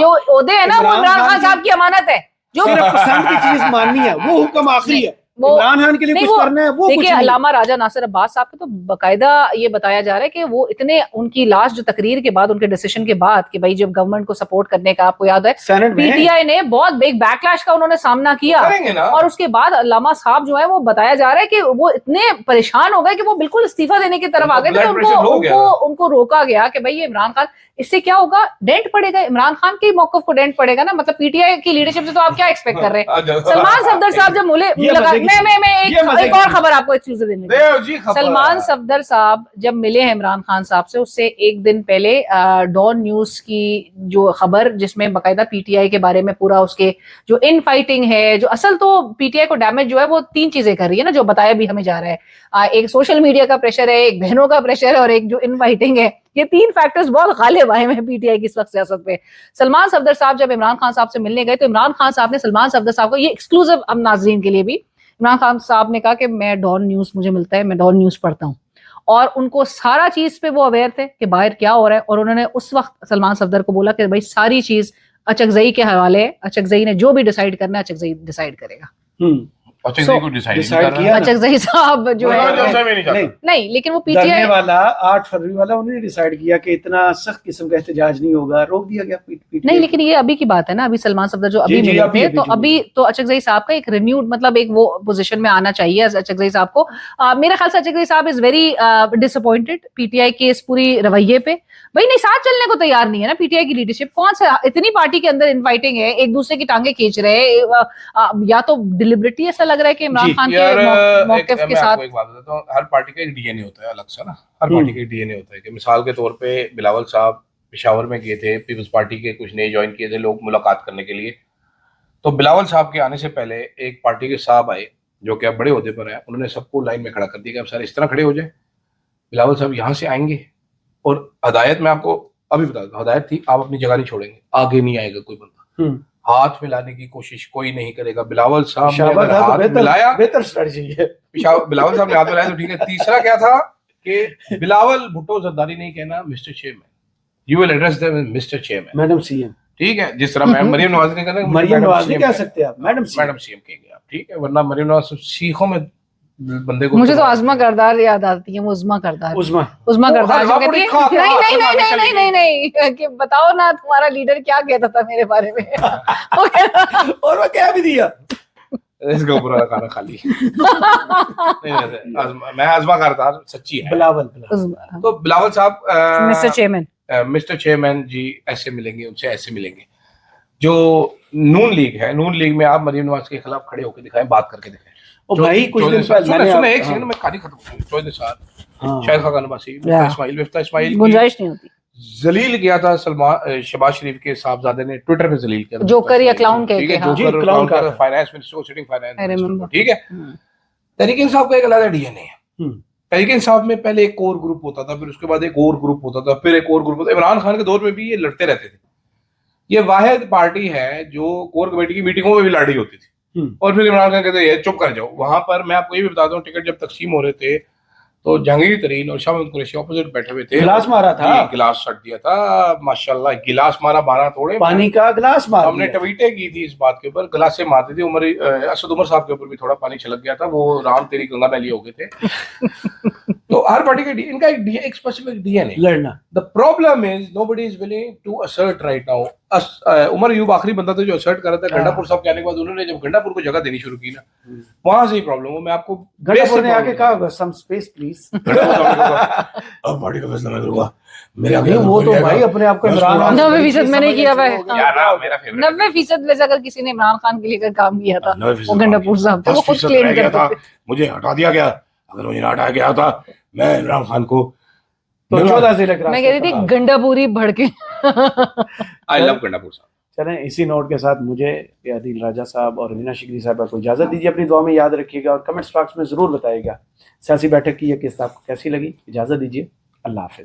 जो ओहदे है ना, वो इमरान खान साहब की अमानत है, जो पसंद की चीज माननी है, वो हुक्म आखिरी है, इमरान खान के लिए कुछ करना है वो। देखिए अल्लामा राजा नासिर अब्बास साहब के तो बकायदा ये बताया जा रहा है कि वो इतने उनकी लास्ट जो तकरीर के बाद, उनके डिसीजन के बाद कि भाई जब गवर्नमेंट को सपोर्ट करने का, आपको याद है पीटीआई ने बहुत बिग बैकलैश का उन्होंने सामना किया, और उसके बाद अल्लामा साहब जो है वो बताया जा रहा है कि वो इतने परेशान हो गए कि वो बिल्कुल इस्तीफा देने की तरफ आ गए थे। उनको रोका गया कि भाई ये इमरान खान, इससे क्या होगा, डेंट पड़ेगा इमरान खान के मौकफ को, डेंट पड़ेगा ना, मतलब पीटीआई की लीडरशिप से तो आप क्या एक्सपेक्ट कर रहे हैं। सलमान सफदर साहब जब मैं एक और खबर आपको एक्सक्लूसिव देने, सलमान सफदर साहब जब मिले हैं इमरान खान साहब से, उससे एक दिन पहले डॉन न्यूज की जो खबर, जिसमें बाकायदा पीटीआई के बारे में पूरा उसके जो इन फाइटिंग है, जो असल तो पीटीआई को डैमेज जो है वो 3 चीजें कर रही है ना, जो बताया भी हमें जा रहा है, एक सोशल मीडिया का प्रेशर है, एक बहनों का प्रेशर है, और एक जो इन फाइटिंग है। ये 3 फैक्टर्स बहुत गालिब आए हैं पीटीआई की इस वक्त सियासत पे। सलमान सफदर साहब जब इमरान खान साहब से मिलने गए तो इमरान खान साहब ने सलमान सफदर साहब को, ये एक्सक्लूसिव अब नाजरीन के लिए भी, इमरान खान साहब ने कहा कि मैं डॉन न्यूज मुझे मिलता है, मैं डॉन न्यूज पढ़ता हूँ, और उनको सारा चीज पे वो अवेयर थे कि बाहर क्या हो रहा है, और उन्होंने उस वक्त सलमान सफदर को बोला कि भाई सारी चीज अचकजई के हवाले है, अचकजई ने जो भी डिसाइड करना है अचकजई डिसाइड करेगा। अचकजई साहब जो है नहीं, लेकिन वो पीटीआई वाला 8 फरवरी वाला उन्होंने डिसाइड किया कि इतना सख्त किस्म का एहतजाज नहीं होगा, रोक दिया गया नहीं, लेकिन ये अभी की बात है ना, अभी सलमान सफदर जो अभी मिले थे, तो अभी तो अचकजई साहब का एक रिन्यूड, मतलब एक वो पोजीशन में आना चाहिए अचकजई साहब को। मेरे ख्याल से अचकजई साहब इज वेरी डिसअपॉइंटेड पीटीआई के इस पूरी रवैये पे। भाई नहीं, साथ चलने को तैयार नहीं है ना पीटीआई की लीडरशिप। कौन सा इतनी पार्टी के अंदर इनफाइटिंग है, एक दूसरे की टांगे खींच रहे हैं, या तो डिलिबरेटली ऐसा लग रहा है कि इमरान खान के मौक़िफ़ के साथ। एक बात बताता हूं, हर पार्टी का एक डीएनए होता है अलग सा ना, हर पार्टी का एक डीएनए होता है कि मिसाल के तौर पे बिलावल साहब पेशावर में गए थे, पीपल्स पार्टी के कुछ नए ज्वाइन किए थे लोग मुलाकात करने के लिए, तो बिलावल साहब के आने से पहले एक पार्टी के साहब आए जो कि अब बड़े ओहदे पर हैं, उन्होंने सबको लाइन में खड़ा कर दिया कि अब सारे इस तरह खड़े हो जाए, बिलावल साहब यहाँ से आएंगे, और हदायत में आपको अभी बता दूं, हदायत थी आप अपनी जगह नहीं छोड़ेंगे, आगे नहीं आएगा कोई बंदा, हाथ मिलाने की कोशिश कोई नहीं करेगा। बिलावल साहब ने हाथ मिलाया, बेहतर स्ट्रेटजी है, बिलावल साहब ने हाथ मिलाया तो ठीक है। तीसरा क्या था कि बिलावल भुट्टो जरदारी नहीं कहना mister chairman, you will address them mister chairman, madam CM, ठीक है। जिस तरह मरियम नवाज ने कहना, मरियम नवाज नहीं कह सकते आप, मैडम सीएम कहेंगे आप, ठीक है, वरना मरियम नवाज सीखों में बंदे को, मुझे तो आजमा करदार याद आती है, वो उज़मा करदार जो कहती है नहीं कि बताओ ना तुम्हारा लीडर क्या कहता था मेरे बारे में और वो क्या भी दिया इसका ऊपर खाना खाली मैं आजमा करदार सच्ची है बिलावल। तो बिलावल साहब मिस्टर चेयरमैन जी ऐसे मिलेंगे, उनसे ऐसे मिलेंगे। जो नून लीग है, नून लीग में आप मरियम नवाज के खिलाफ खड़े होकर दिखाएं, बात करके दिखाएं। भाई कुछ दिन पहले सुने एक सेकंड में कहानी खत्म हो गई। शाहिद खान नवासी, इस्माइल गुंजाइश नहीं होती, जलील किया था सलमान शहबाज शरीफ के साहबजादे ने ट्विटर पे जलील किया, जोकर या क्लाउन कहते हैं, जोकर फाइनेंस मिनिस्टर को, सिटिंग फाइनेंस, ठीक है। तहरीक इंसाफ का एक अलग डीएनए है। तहरीक इंसाफ में पहले एक कोर ग्रुप होता था, फिर उसके बाद एक और ग्रुप होता था, फिर एक और ग्रुप होता था। इमरान खान के दौर में भी ये लड़ते रहते थे। ये वाहिद पार्टी है जो कोर कमेटी की मीटिंगों में भी लड़ी होती थी, और फिर इमरान खान कहते हैं चुप कर जाओ। वहां पर मैं आपको ये भी बताता हूँ, टिकट जब तकसीम हो रहे थे तो जहांगीर तरीन और शाह महमूद कुरैशी ऑपोजिट बैठे हुए थे, गिलास मारा था, गिलास सट दिया था, माशाल्लाह गिलास मारा, 12 तोड़े पानी का गिलास मारा। हमने ट्वीटें की थी इस बात के ऊपर, गिलासे मारते थे। असद उमर साहब के ऊपर भी थोड़ा पानी छलक गया था, वो राम तेरी गंगा मैली हो गए थे। तो हर पार्टी का इनका एक स्पेसिफिक डीएनए लड़ना। The problem is nobody is willing to assert right now Umar Ayub आखिरी बंदा था जो असर्ट कर रहा था गंडापुर साहब के आने के बाद। उन्होंने जब गंडापुर को जगह देनी शुरू की ना, वहां से ही प्रॉब्लम हो। मैं आपको गंडापुर ने आके कहा सम स्पेस प्लीज, अब पार्टी का फैसला मैं करूंगा, मेरे आगे वो तो भाई अपने आप को इमरान खान 90% मैंने किया हुआ है। मेरा फेवरेट 90% वैसे अगर किसी ने इमरान खान के लिए अगर काम किया था वो गंडापुर साहब थे, वो खुद 10% क्लेम रह गया करते था, थे। मुझे हटा दिया गया। अगर मुझे ना हटाया गया था मैं इमरान खान को तो 14 जिले क्रॉस मैं कह रही थी गंडापुरी भड़के। आई लव गंडापुर साहब। चलें, इसी नोट के साथ मुझे आदिल राजा साहब और रीना शिकरी साहबा को इजाज़त दीजिए। अपनी दुआ में याद रखिएगा और कमेंट्स बॉक्स में ज़रूर बताइएगा सियासी बैठक की ये किस्त आपको कैसी लगी। इजाज़त दीजिए, अल्लाह हाफिज़।